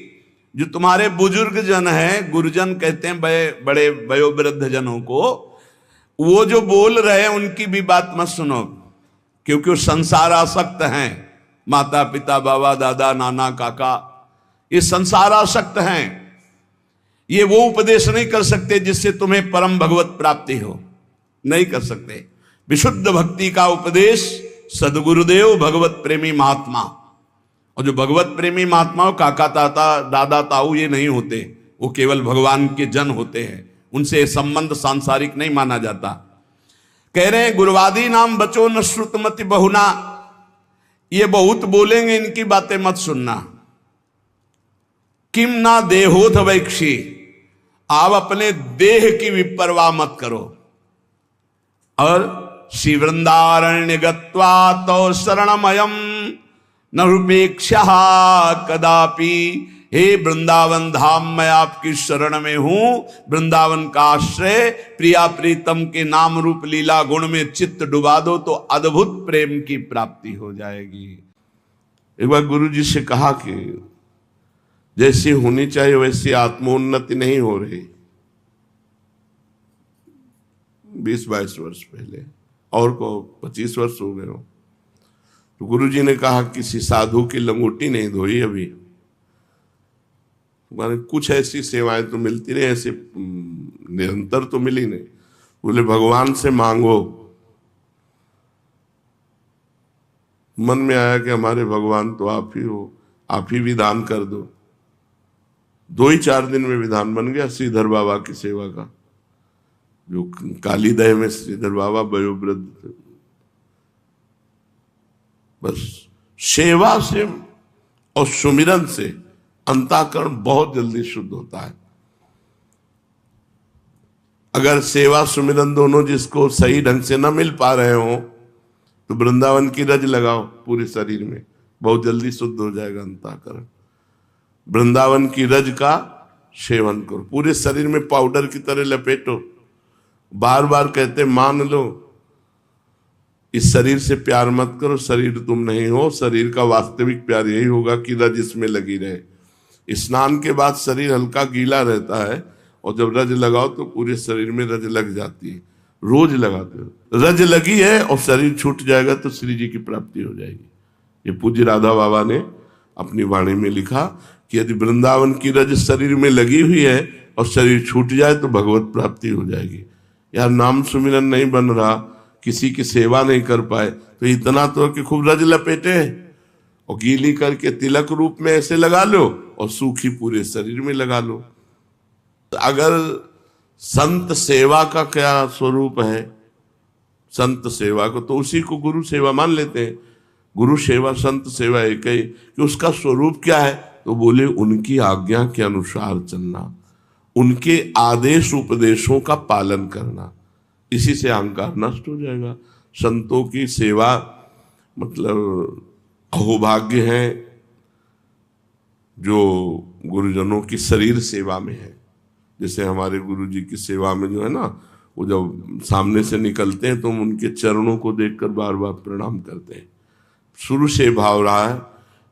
जो तुम्हारे बुजुर्ग जन हैं, गुरुजन कहते हैं बड़े वयोवृद्ध जनों को, वो जो बोल रहे हैं उनकी भी बात मत सुनो, क्योंकि वो संसार आसक्त हैं। माता पिता बाबा दादा नाना काका ये संसार आसक्त हैं। ये वो उपदेश नहीं कर सकते जिससे तुम्हें परम भगवत प्राप्ति हो, नहीं कर सकते। विशुद्ध भक्ति का उपदेश सदगुरुदेव भगवत प्रेमी महात्मा, और जो भगवत प्रेमी महात्मा काका ताता दादा ताऊ ये नहीं होते, वो केवल भगवान के जन होते हैं, उनसे संबंध सांसारिक नहीं माना जाता। कह रहे हैं गुरुवादी नाम बचो न श्रुतमति बहुना, ये बहुत बोलेंगे, इनकी बातें मत सुनना। किम ना देहोथ वैक्षी, आप अपने देह की विपरवाह मत करो। और श्री वृंदारण्य गत्वा तो शरणमयम न रूपेक्षा कदापि। हे वृंदावन धाम, मैं आपकी शरण में हूं, वृंदावन का आश्रय, प्रिया प्रीतम के नाम रूप लीला गुण में चित्त डुबा दो तो अद्भुत प्रेम की प्राप्ति हो जाएगी। एक बार गुरु जी से कहा कि जैसी होनी चाहिए वैसी आत्मोन्नति नहीं हो रही, 20-22 वर्ष पहले, और को 25 वर्ष हो गए हो। तो गुरु जी ने कहा किसी साधु की लंगोटी नहीं धोई अभी, माने कुछ ऐसी सेवाएं तो मिलती रही, ऐसे निरंतर तो मिली नहीं। बोले भगवान से मांगो। मन में आया कि हमारे भगवान तो आप ही हो, आप ही विधान कर दो। 2-4 दिन में विधान बन गया श्रीधर बाबा की सेवा का, जो कालीदह में श्रीधर बाबा वयोवृद्ध थे। बस सेवा से और सुमिरन से अंतःकरण बहुत जल्दी शुद्ध होता है। अगर सेवा सुमिरन दोनों जिसको सही ढंग से न मिल पा रहे हो तो वृंदावन की रज लगाओ पूरे शरीर में, बहुत जल्दी शुद्ध हो जाएगा अंतःकरण। वृंदावन की रज का सेवन करो, पूरे शरीर में पाउडर की तरह लपेटो। बार बार कहते मान लो, इस शरीर से प्यार मत करो, शरीर तुम नहीं हो। शरीर का वास्तविक प्यार यही होगा कि रज इसमें लगी रहे। स्नान के बाद शरीर हल्का गीला रहता है, और जब रज लगाओ तो पूरे शरीर में रज लग जाती है। रोज लगाते हो, रज लगी है और शरीर छूट जाएगा तो श्री जी की प्राप्ति हो जाएगी। ये पूज्य राधा बाबा ने अपनी वाणी में लिखा कि यदि वृंदावन की रज शरीर में लगी हुई है और शरीर छूट जाए तो भगवत प्राप्ति हो जाएगी। यार नाम सुमिरन नहीं बन रहा, किसी की सेवा नहीं कर पाए, तो इतना तो कि खूब रज लपेटे और गीली करके तिलक रूप में ऐसे लगा लो और सूखी पूरे शरीर में लगा लो। तो अगर संत सेवा का क्या स्वरूप है, संत सेवा को तो उसी को गुरु सेवा मान लेते हैं। गुरु सेवा संत सेवा एक ही, कि उसका स्वरूप क्या है, तो बोले उनकी आज्ञा के अनुसार चलना, उनके आदेश उपदेशों का पालन करना, इसी से अहंकार नष्ट हो जाएगा। संतों की सेवा मतलब अहोभाग्य है जो गुरुजनों की शरीर सेवा में है। जैसे हमारे गुरु जी की सेवा में जो है ना, वो जब सामने से निकलते हैं तो हम उनके चरणों को देखकर बार बार प्रणाम करते हैं। शुरू से भाव रहा है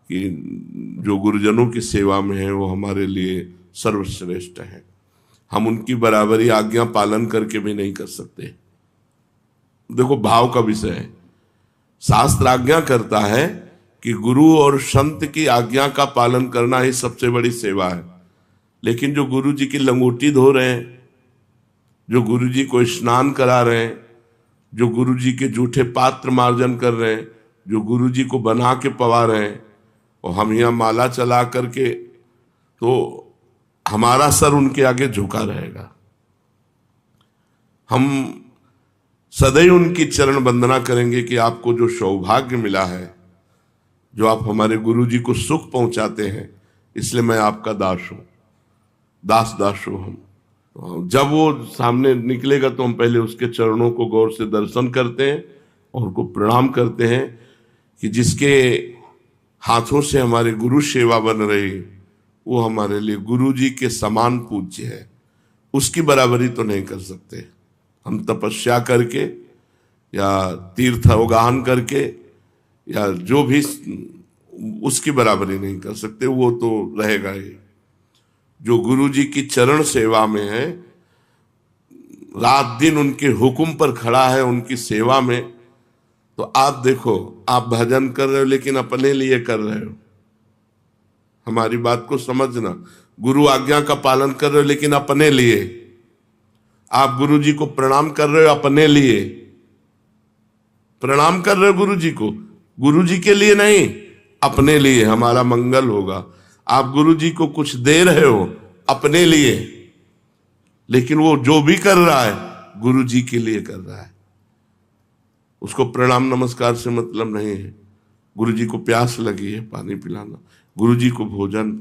कि जो गुरुजनों की सेवा में है वो हमारे लिए सर्वश्रेष्ठ है। हम उनकी बराबरी आज्ञा पालन करके भी नहीं कर सकते। देखो भाव का विषय है। शास्त्र आज्ञा करता है कि गुरु और संत की आज्ञा का पालन करना ही सबसे बड़ी सेवा है। लेकिन जो गुरु जी की लंगोटी धो रहे हैं, जो गुरु जी को स्नान करा रहे हैं, जो गुरु जी के जूठे पात्र मार्जन कर रहे हैं, जो गुरु जी को बना के पवा रहे हैं, और हम यहाँ माला चला करके, तो हमारा सर उनके आगे झुका रहेगा। हम सदैव उनकी चरण वंदना करेंगे कि आपको जो सौभाग्य मिला है, जो आप हमारे गुरु जी को सुख पहुंचाते हैं, इसलिए मैं आपका दास हूं, दास हूं हम। जब वो सामने निकलेगा तो हम पहले उसके चरणों को गौर से दर्शन करते हैं और उनको प्रणाम करते हैं कि जिसके हाथों से हमारे गुरु सेवा बन रही, वो हमारे लिए गुरु जी के समान पूज्य है। उसकी बराबरी तो नहीं कर सकते हम, तपस्या करके या तीर्थ अवगाहन करके या जो भी, उसकी बराबरी नहीं कर सकते। वो तो रहेगा ही। जो गुरु जी की चरण सेवा में है, रात दिन उनके हुक्म पर खड़ा है, उनकी सेवा में, तो आप देखो, आप भजन कर रहे हो लेकिन अपने लिए कर रहे हो। हमारी बात को समझना। गुरु आज्ञा का पालन कर रहे हो लेकिन अपने लिए। आप गुरु जी को प्रणाम कर रहे हो अपने लिए, प्रणाम कर रहे हो गुरु जी को, गुरु जी के लिए नहीं, अपने लिए, हमारा मंगल होगा। आप गुरु जी को कुछ दे रहे हो अपने लिए, लेकिन वो जो भी कर रहा है गुरु जी के लिए कर रहा है। उसको प्रणाम नमस्कार से मतलब नहीं है। गुरु जी को प्यास लगी है, पानी पिलाना, गुरु जी को भोजन,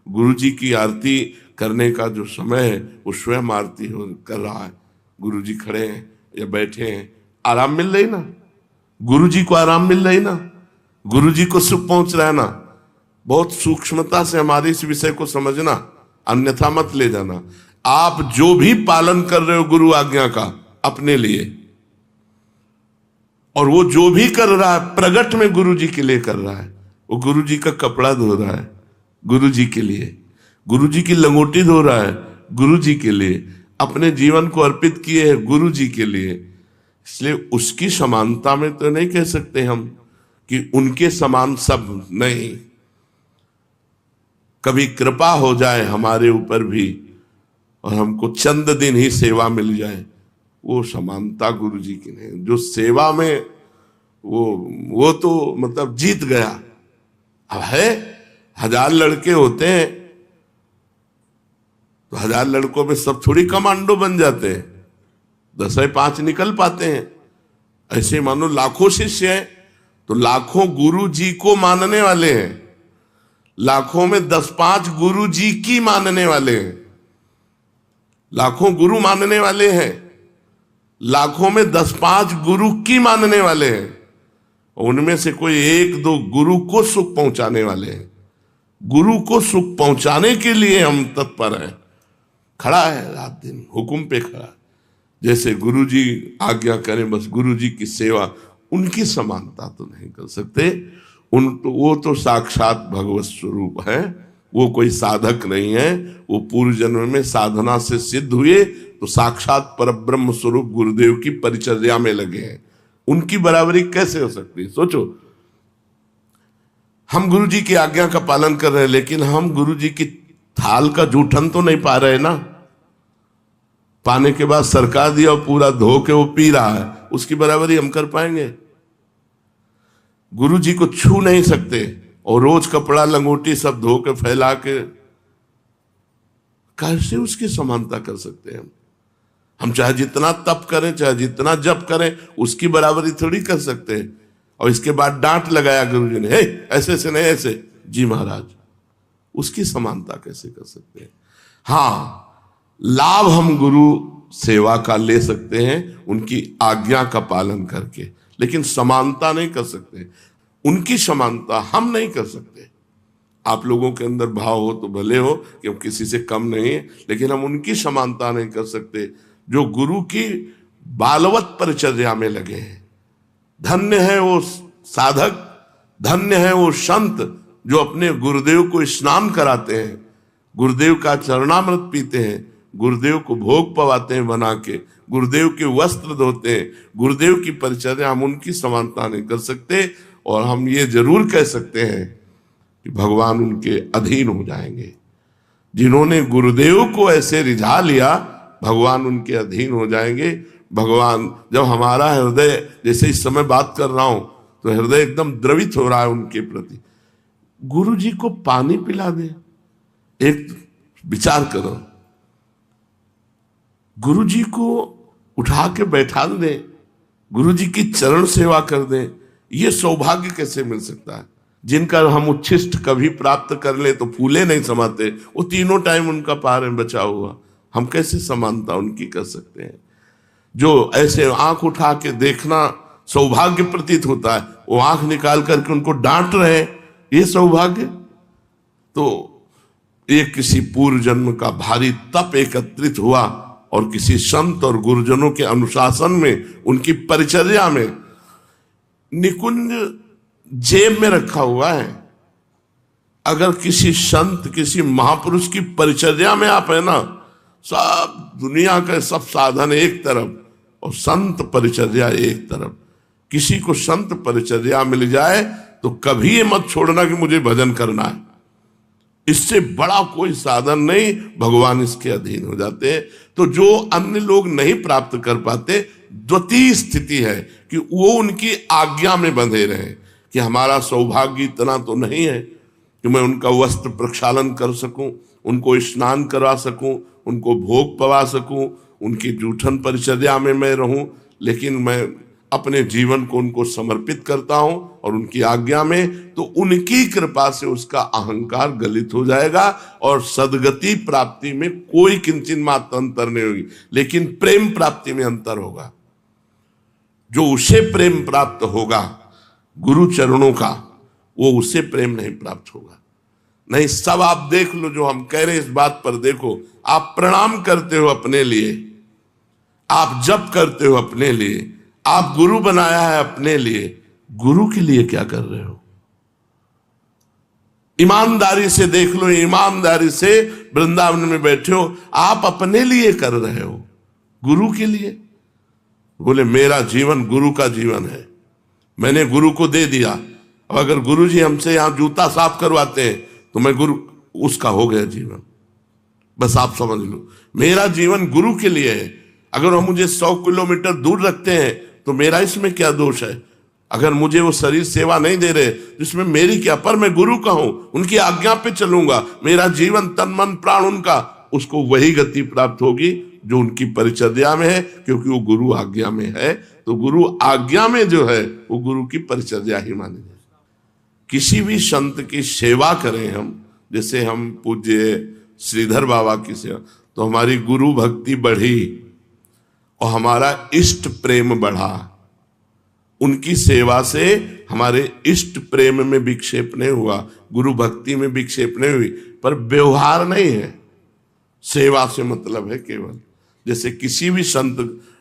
गुरु जी की आरती करने का जो समय है वो स्वयं आरती कर रहा है। गुरु जी खड़े हैं या बैठे हैं, आराम मिल रही ना, गुरु जी को आराम मिल रही ना, गुरु जी को सुख पहुंच रहा है ना। बहुत सूक्ष्मता से हमारे इस विषय को समझना, अन्यथा मत ले जाना। आप जो भी पालन कर रहे हो गुरु आज्ञा का, अपने लिए, और वो जो भी कर रहा है प्रगट में गुरु जी के लिए कर रहा है। वो गुरु जी का कपड़ा धो रहा है गुरु जी के लिए, गुरु जी की लंगोटी धो रहा है गुरु जी के लिए, अपने जीवन को अर्पित किए है गुरु जी के लिए। इसलिए उसकी समानता में तो नहीं कह सकते हम कि उनके समान सब नहीं। कभी कृपा हो जाए हमारे ऊपर भी और हमको चंद दिन ही सेवा मिल जाए, वो समानता गुरु जी की नहीं। जो सेवा में वो तो मतलब जीत गया। अब है 1000 लड़के होते हैं तो 1000 लड़कों में सब थोड़ी कमांडो बन जाते हैं, 10-5 निकल पाते हैं। ऐसे मानो लाखों शिष्य हैं तो लाखों गुरु जी को मानने वाले हैं, लाखों में 10-5 गुरु जी की मानने वाले हैं। लाखों गुरु मानने वाले हैं, लाखों में 10-5 गुरु की मानने वाले हैं। उनमें से कोई 1-2 गुरु को सुख पहुंचाने वाले हैं। गुरु को सुख पहुंचाने के लिए हम तत्पर हैं। खड़ा है रात दिन हुक्म पे खड़ा, जैसे गुरु जी आज्ञा करें बस गुरु जी की सेवा। उनकी समानता तो नहीं कर सकते। वो तो साक्षात भगवत स्वरूप है, वो कोई साधक नहीं है। वो पूर्व जन्म में साधना से सिद्ध हुए तो साक्षात परब्रह्म स्वरूप गुरुदेव की परिचर्या में लगे हैं। उनकी बराबरी कैसे हो सकती है? सोचो, हम गुरु जी की आज्ञा का पालन कर रहे हैं लेकिन हम गुरु जी की थाल का जूठन तो नहीं पा रहे ना। पाने के बाद सरका दिया और पूरा धो के वो पी रहा है, उसकी बराबरी हम कर पाएंगे? गुरु जी को छू नहीं सकते और रोज कपड़ा लंगोटी सब धो के फैला के, कैसे उसकी समानता कर सकते हैं? हम चाहे जितना तप करें, चाहे जितना जप करें, उसकी बराबरी थोड़ी कर सकते हैं। और इसके बाद डांट लगाया गुरु जी ने, हे ऐसे से नहीं ऐसे। जी महाराज, उसकी समानता कैसे कर सकते हैं? हाँ, लाभ हम गुरु सेवा का ले सकते हैं उनकी आज्ञा का पालन करके, लेकिन समानता नहीं कर सकते। उनकी समानता हम नहीं कर सकते। आप लोगों के अंदर भाव हो तो भले हो कि हम किसी से कम नहीं है, लेकिन हम उनकी समानता नहीं कर सकते जो गुरु की बालवत परिचर्या में लगे हैं। धन्य है वो साधक, धन्य है वो संत जो अपने गुरुदेव को स्नान कराते हैं, गुरुदेव का चरणामृत पीते हैं, गुरुदेव को भोग पवाते हैं बना के, गुरुदेव के वस्त्र धोते हैं। गुरुदेव की परिचर्या हम उनकी समानता नहीं कर सकते। और हम ये जरूर कह सकते हैं कि भगवान उनके अधीन हो जाएंगे। जिन्होंने गुरुदेव को ऐसे रिझा लिया, भगवान उनके अधीन हो जाएंगे। भगवान, जब हमारा हृदय, जैसे इस समय बात कर रहा हूं तो हृदय एकदम द्रवित हो रहा है उनके प्रति, गुरु जी को पानी पिला दे। एक विचार करो, गुरु जी को उठा के बैठा दे, गुरु जी की चरण सेवा कर दे, ये सौभाग्य कैसे मिल सकता है? जिनका हम उच्छिष्ट कभी प्राप्त कर ले तो फूले नहीं समाते, वो तीनों टाइम उनका पार में बचा हुआ, हम कैसे समानता उनकी कर सकते हैं? जो ऐसे आंख उठा के देखना सौभाग्य प्रतीत होता है, वो आंख निकाल करके उनको डांट रहे, ये सौभाग्य? तो एक किसी पूर्व जन्म का भारी तप एकत्रित हुआ और किसी संत और गुरुजनों के अनुशासन में, उनकी परिचर्या में, निकुंज जेब में रखा हुआ है। अगर किसी संत, किसी महापुरुष की परिचर्या में आप है ना, सब दुनिया के सब साधन एक तरफ और संत परिचर्या एक तरफ। किसी को संत परिचर्या मिल जाए तो कभी ये मत छोड़ना कि मुझे भजन करना है, इससे बड़ा कोई साधन नहीं, भगवान इसके अधीन हो जाते हैं। तो जो अन्य लोग नहीं प्राप्त कर पाते, द्वितीय स्थिति है कि वो उनकी आज्ञा में बंधे रहे, कि हमारा सौभाग्य इतना तो नहीं है कि मैं उनका वस्त्र प्रक्षालन कर सकूं, उनको स्नान करवा सकूं, उनको भोग पवा सकूं, उनकी जूठन परिचर्या में मैं रहूं, लेकिन मैं अपने जीवन को उनको समर्पित करता हूं और उनकी आज्ञा में, तो उनकी कृपा से उसका अहंकार गलित हो जाएगा और सदगति प्राप्ति में कोई किंचित मात्र अंतर नहीं होगी, लेकिन प्रेम प्राप्ति में अंतर होगा। जो उसे प्रेम प्राप्त होगा गुरु चरणों का, वो उसे प्रेम नहीं प्राप्त होगा। नहीं, सब आप देख लो, जो हम कह रहे हैं इस बात पर देखो, आप प्रणाम करते हो अपने लिए, आप जप करते हो अपने लिए, आप गुरु बनाया है अपने लिए, गुरु के लिए क्या कर रहे हो? ईमानदारी से देख लो, ईमानदारी से वृंदावन में बैठे हो, आप अपने लिए कर रहे हो, गुरु के लिए? बोले मेरा जीवन गुरु का जीवन है, मैंने गुरु को दे दिया। अब अगर गुरु जी हमसे यहां जूता साफ करवाते हैं तो मैं गुरु, उसका हो गया जीवन। बस आप समझ लो, मेरा जीवन गुरु के लिए है। अगर वो मुझे 100 किलोमीटर दूर रखते हैं तो मेरा इसमें क्या दोष है? अगर मुझे वो शरीर सेवा नहीं दे रहे तो इसमें मेरी क्या? पर मैं गुरु का हूं, उनकी आज्ञा पे चलूंगा, मेरा जीवन तन मन प्राण उनका, उसको वही गति प्राप्त होगी जो उनकी परिचर्या में है, क्योंकि वो गुरु आज्ञा में है। तो गुरु आज्ञा में जो है वो गुरु की परिचर्या ही मानी जाए। किसी भी संत की सेवा करें हम, जैसे हम पूज्य श्रीधर बाबा की सेवा, तो हमारी गुरु भक्ति बढ़ी और हमारा इष्ट प्रेम बढ़ा। उनकी सेवा से हमारे इष्ट प्रेम में विक्षेप नहीं हुआ, गुरु भक्ति में विक्षेप नहीं हुई, पर व्यवहार नहीं है। सेवा से मतलब है केवल, जैसे किसी भी संत,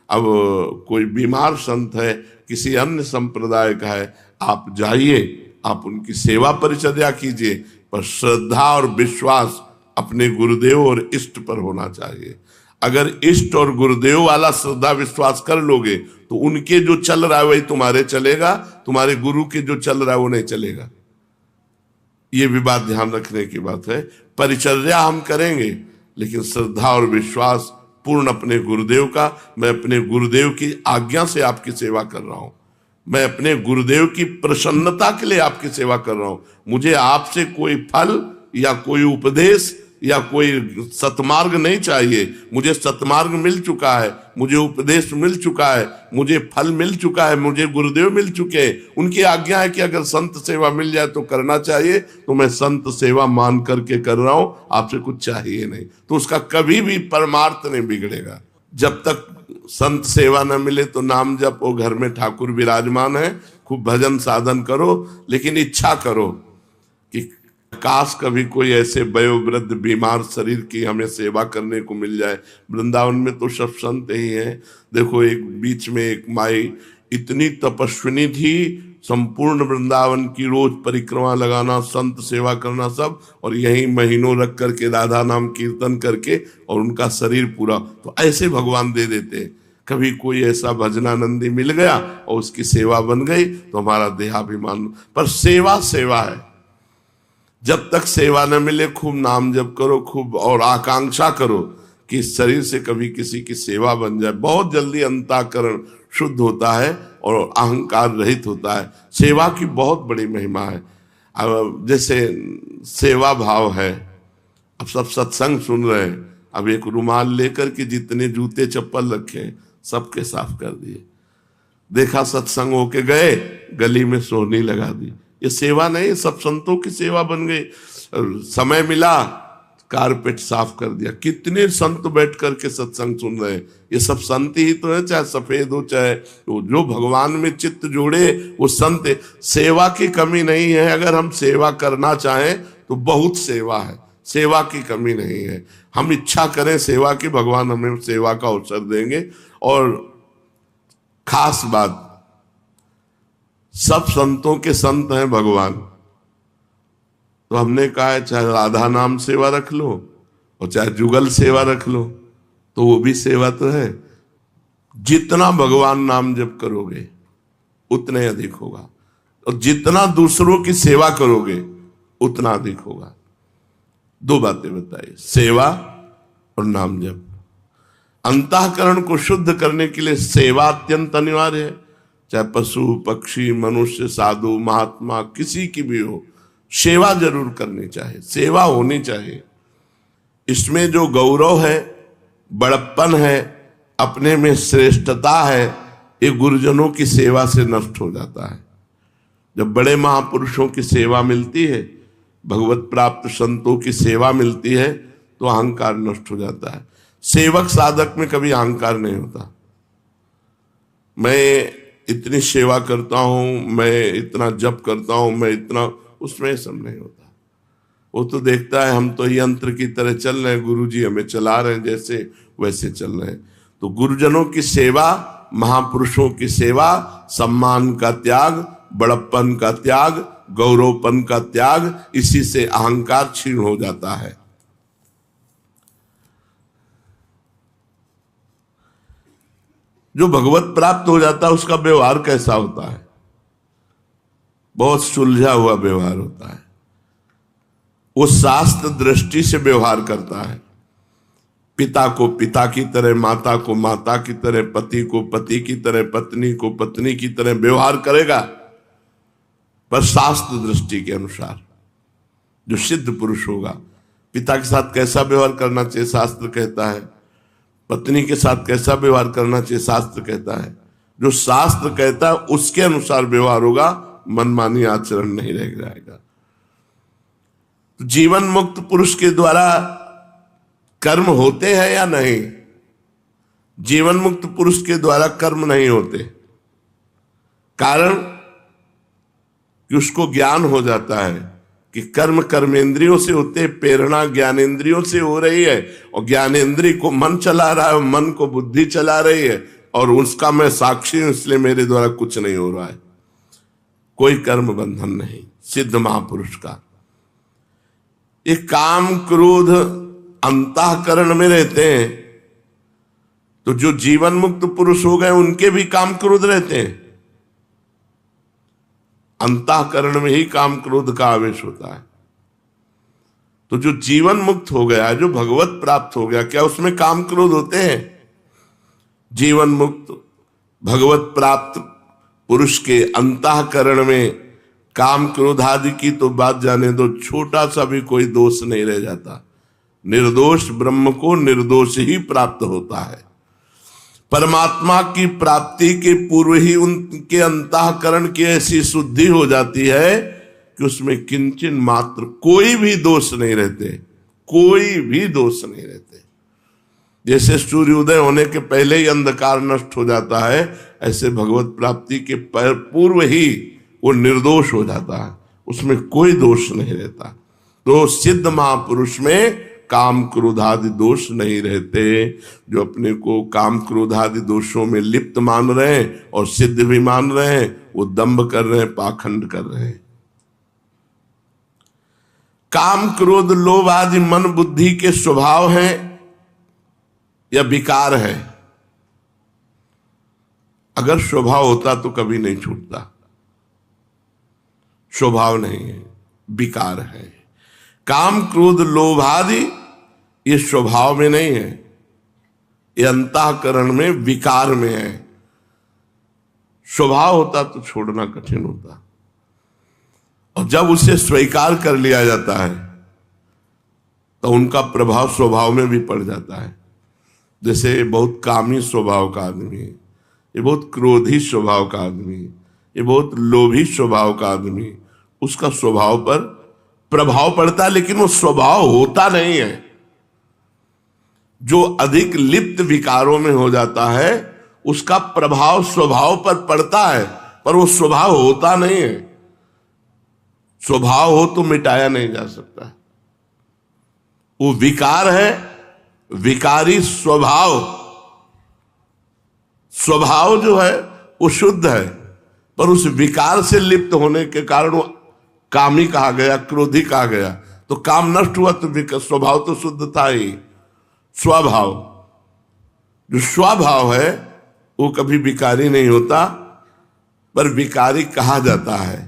अब कोई बीमार संत है, किसी अन्य संप्रदाय का है, आप जाइए, आप उनकी सेवा परिचर्या कीजिए, पर श्रद्धा और विश्वास अपने गुरुदेव और इष्ट पर होना चाहिए। अगर इष्ट और गुरुदेव वाला श्रद्धा विश्वास कर लोगे तो उनके जो चल रहा है वही तुम्हारे चलेगा, तुम्हारे गुरु के जो चल रहा है वो नहीं चलेगा। ये भी बात ध्यान रखने की बात है। परिचर्या हम करेंगे, लेकिन श्रद्धा और विश्वास पूर्ण अपने गुरुदेव का। मैं अपने गुरुदेव की आज्ञा से आपकी सेवा कर रहा हूं, मैं अपने गुरुदेव की प्रसन्नता के लिए आपकी सेवा कर रहा हूं। मुझे आपसे कोई फल या कोई उपदेश या कोई सतमार्ग नहीं चाहिए। मुझे सतमार्ग मिल चुका है, मुझे उपदेश मिल चुका है, मुझे फल मिल चुका है, मुझे गुरुदेव मिल चुके हैं। उनकी आज्ञा है कि अगर संत सेवा मिल जाए तो करना चाहिए, तो मैं संत सेवा मान करके कर रहा हूं, आपसे कुछ चाहिए नहीं। तो उसका कभी भी परमार्थ नहीं बिगड़ेगा। जब तक संत सेवा न मिले तो नाम जपो, घर में ठाकुर विराजमान है, खूब भजन साधन करो, लेकिन इच्छा करो कि काश कभी कोई ऐसे वयोवृद्ध बीमार शरीर की हमें सेवा करने को मिल जाए। वृंदावन में तो सब संत ही हैं। देखो, एक बीच में एक माई इतनी तपस्विनी थी, संपूर्ण वृंदावन की रोज परिक्रमा लगाना, संत सेवा करना सब, और यहीं महीनों रख करके राधा नाम कीर्तन करके और उनका शरीर पूरा। तो ऐसे भगवान दे देते हैं। कभी कोई ऐसा भजनानंदी मिल गया और उसकी सेवा बन गई तो हमारा देहाभिमान। पर सेवा सेवा है, जब तक सेवा न मिले खूब नाम जप करो, खूब और आकांक्षा करो कि इस शरीर से कभी किसी की सेवा बन जाए। बहुत जल्दी अंतःकरण शुद्ध होता है और अहंकार रहित होता है। सेवा की बहुत बड़ी महिमा है। अब जैसे सेवा भाव है, अब सब सत्संग सुन रहे हैं, अब एक रुमाल लेकर के जितने जूते चप्पल रखे सबके साफ कर दिए। देखा सत्संग होके गए, गली में सोहनी लगा दी। ये सेवा नहीं, सब संतों की सेवा बन गई। समय मिला, कारपेट साफ कर दिया। कितने संत बैठ करके सत्संग सुन रहे हैं, ये सब संत ही तो है, चाहे सफेद हो चाहे जो भगवान में चित्त जोड़े वो संत है। सेवा की कमी नहीं है। अगर हम सेवा करना चाहें तो बहुत सेवा है। सेवा की कमी नहीं है। हम इच्छा करें सेवा की, भगवान हमें सेवा का अवसर देंगे। और खास बात, सब संतों के संत हैं भगवान, तो हमने कहा है चाहे राधा नाम सेवा रख लो और चाहे जुगल सेवा रख लो, तो वो भी सेवा तो है। जितना भगवान नाम जप करोगे उतने अधिक होगा, और जितना दूसरों की सेवा करोगे उतना अधिक होगा। दो बातें बताइए, सेवा और नाम जप। अंतःकरण को शुद्ध करने के लिए सेवा अत्यंत अनिवार्य है। चाहे पशु पक्षी मनुष्य साधु महात्मा किसी की भी हो, सेवा जरूर करनी चाहिए, सेवा होनी चाहिए। इसमें जो गौरव है, बड़प्पन है, अपने में श्रेष्ठता है, ये गुरुजनों की सेवा से नष्ट हो जाता है। जब बड़े महापुरुषों की सेवा मिलती है, भगवत प्राप्त संतों की सेवा मिलती है, तो अहंकार नष्ट हो जाता है। सेवक साधक में कभी अहंकार नहीं होता। मैं इतनी सेवा करता हूं, मैं इतना जप करता हूं, मैं इतना, उसमें सब नहीं होता। वो तो देखता है हम तो यंत्र की तरह चल रहे हैं, गुरुजी हमें चला रहे हैं, जैसे वैसे चल रहे हैं। तो गुरुजनों की सेवा, महापुरुषों की सेवा, सम्मान का त्याग, बड़प्पन का त्याग, गौरवपन का त्याग, इसी से अहंकार क्षीण हो जाता है। जो भगवत प्राप्त हो जाता है उसका व्यवहार कैसा होता है? बहुत सुलझा हुआ व्यवहार होता है। वो शास्त्र दृष्टि से व्यवहार करता है। पिता को पिता की तरह, माता को माता की तरह, पति को पति की तरह, पत्नी को पत्नी की तरह व्यवहार करेगा, पर शास्त्र दृष्टि के अनुसार। जो सिद्ध पुरुष होगा, पिता के साथ कैसा व्यवहार करना चाहिए शास्त्र कहता है, पत्नी के साथ कैसा व्यवहार करना चाहिए शास्त्र कहता है। जो शास्त्र कहता है उसके अनुसार व्यवहार होगा, मनमानी आचरण नहीं रह जाएगा। तो जीवन मुक्त पुरुष के द्वारा कर्म होते हैं या नहीं? जीवन मुक्त पुरुष के द्वारा कर्म नहीं होते। कारण कि उसको ज्ञान हो जाता है कि कर्म कर्मेंद्रियों से होते, प्रेरणा ज्ञानेंद्रियों से हो रही है, और ज्ञानेंद्रिय को मन चला रहा है और मन को बुद्धि चला रही है, और उसका मैं साक्षी हूं, इसलिए मेरे द्वारा कुछ नहीं हो रहा है। कोई कर्म बंधन नहीं सिद्ध महापुरुष का। ये काम क्रोध अंतःकरण में रहते हैं, तो जो जीवन मुक्त पुरुष हो गए उनके भी काम क्रोध रहते हैं। अंतःकरण में ही काम क्रोध का आवेश होता है। तो जो जीवन मुक्त हो गया, जो भगवत प्राप्त हो गया, क्या उसमें काम क्रोध होते हैं? जीवन मुक्त भगवत प्राप्त पुरुष के अंतःकरण में काम क्रोध आदि की तो बात जाने दो, छोटा सा भी कोई दोष नहीं रह जाता। निर्दोष ब्रह्म को निर्दोष ही प्राप्त होता है। परमात्मा की प्राप्ति के पूर्व ही उनके अंतःकरण की ऐसी शुद्धि हो जाती है कि उसमें किंचन मात्र कोई भी दोष नहीं रहते, कोई भी दोष नहीं रहते। जैसे सूर्योदय होने के पहले ही अंधकार नष्ट हो जाता है, ऐसे भगवत प्राप्ति के पूर्व ही वो निर्दोष हो जाता है, उसमें कोई दोष नहीं रहता। तो सिद्ध महापुरुष में काम क्रोधादि दोष नहीं रहते। जो अपने को काम क्रोधादि दोषों में लिप्त मान रहे हैं और सिद्ध भी मान रहे हैं, वो दंभ कर रहे हैं, पाखंड कर रहे हैं। काम क्रोध लोभ आदि मन बुद्धि के स्वभाव हैं या विकार है? अगर स्वभाव होता तो कभी नहीं छूटता। स्वभाव नहीं है, विकार है। काम क्रोध लोभ आदि ये स्वभाव में नहीं है, ये अंतःकरण में विकार में है। स्वभाव होता तो छोड़ना कठिन होता, और जब उसे स्वीकार कर लिया जाता है तो उनका प्रभाव स्वभाव में भी पड़ जाता है। जैसे बहुत कामी स्वभाव का आदमी है, ये बहुत क्रोधी स्वभाव का आदमी है, ये बहुत लोभी स्वभाव का आदमी, उसका स्वभाव पर प्रभाव पड़ता है, लेकिन वो स्वभाव होता नहीं है। जो अधिक लिप्त विकारों में हो जाता है उसका प्रभाव स्वभाव पर पड़ता है, पर वो स्वभाव होता नहीं है। स्वभाव हो तो मिटाया नहीं जा सकता। वो विकार है, विकारी स्वभाव। स्वभाव जो है वो शुद्ध है, पर उस विकार से लिप्त होने के कारण वो कामी कहा गया, क्रोधी कहा गया। तो काम नष्ट हुआ तो स्वभाव तो शुद्ध था ही। स्वभाव, जो स्वभाव है वो कभी विकारी नहीं होता, पर विकारी कहा जाता है।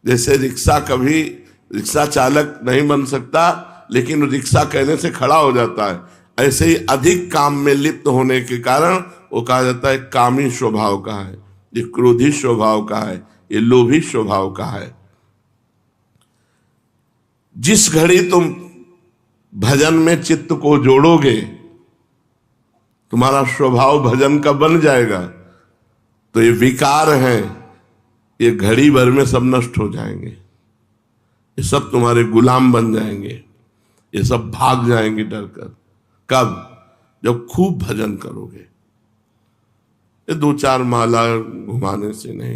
जैसे रिक्शा चालक नहीं बन सकता, लेकिन रिक्शा कहने से खड़ा हो जाता है। ऐसे ही अधिक काम में लिप्त होने के कारण वो कहा जाता है कामी स्वभाव का है, ये क्रोधी स्वभाव का है, ये लोभी स्वभाव का है। जिस घड़ी तुम भजन में चित्त को जोड़ोगे, तुम्हारा स्वभाव भजन का बन जाएगा, तो ये विकार हैं, ये घड़ी भर में सब नष्ट हो जाएंगे। ये सब तुम्हारे गुलाम बन जाएंगे, ये सब भाग जाएंगे डरकर। कब? जब खूब भजन करोगे। ये 2-4 माला घुमाने से नहीं।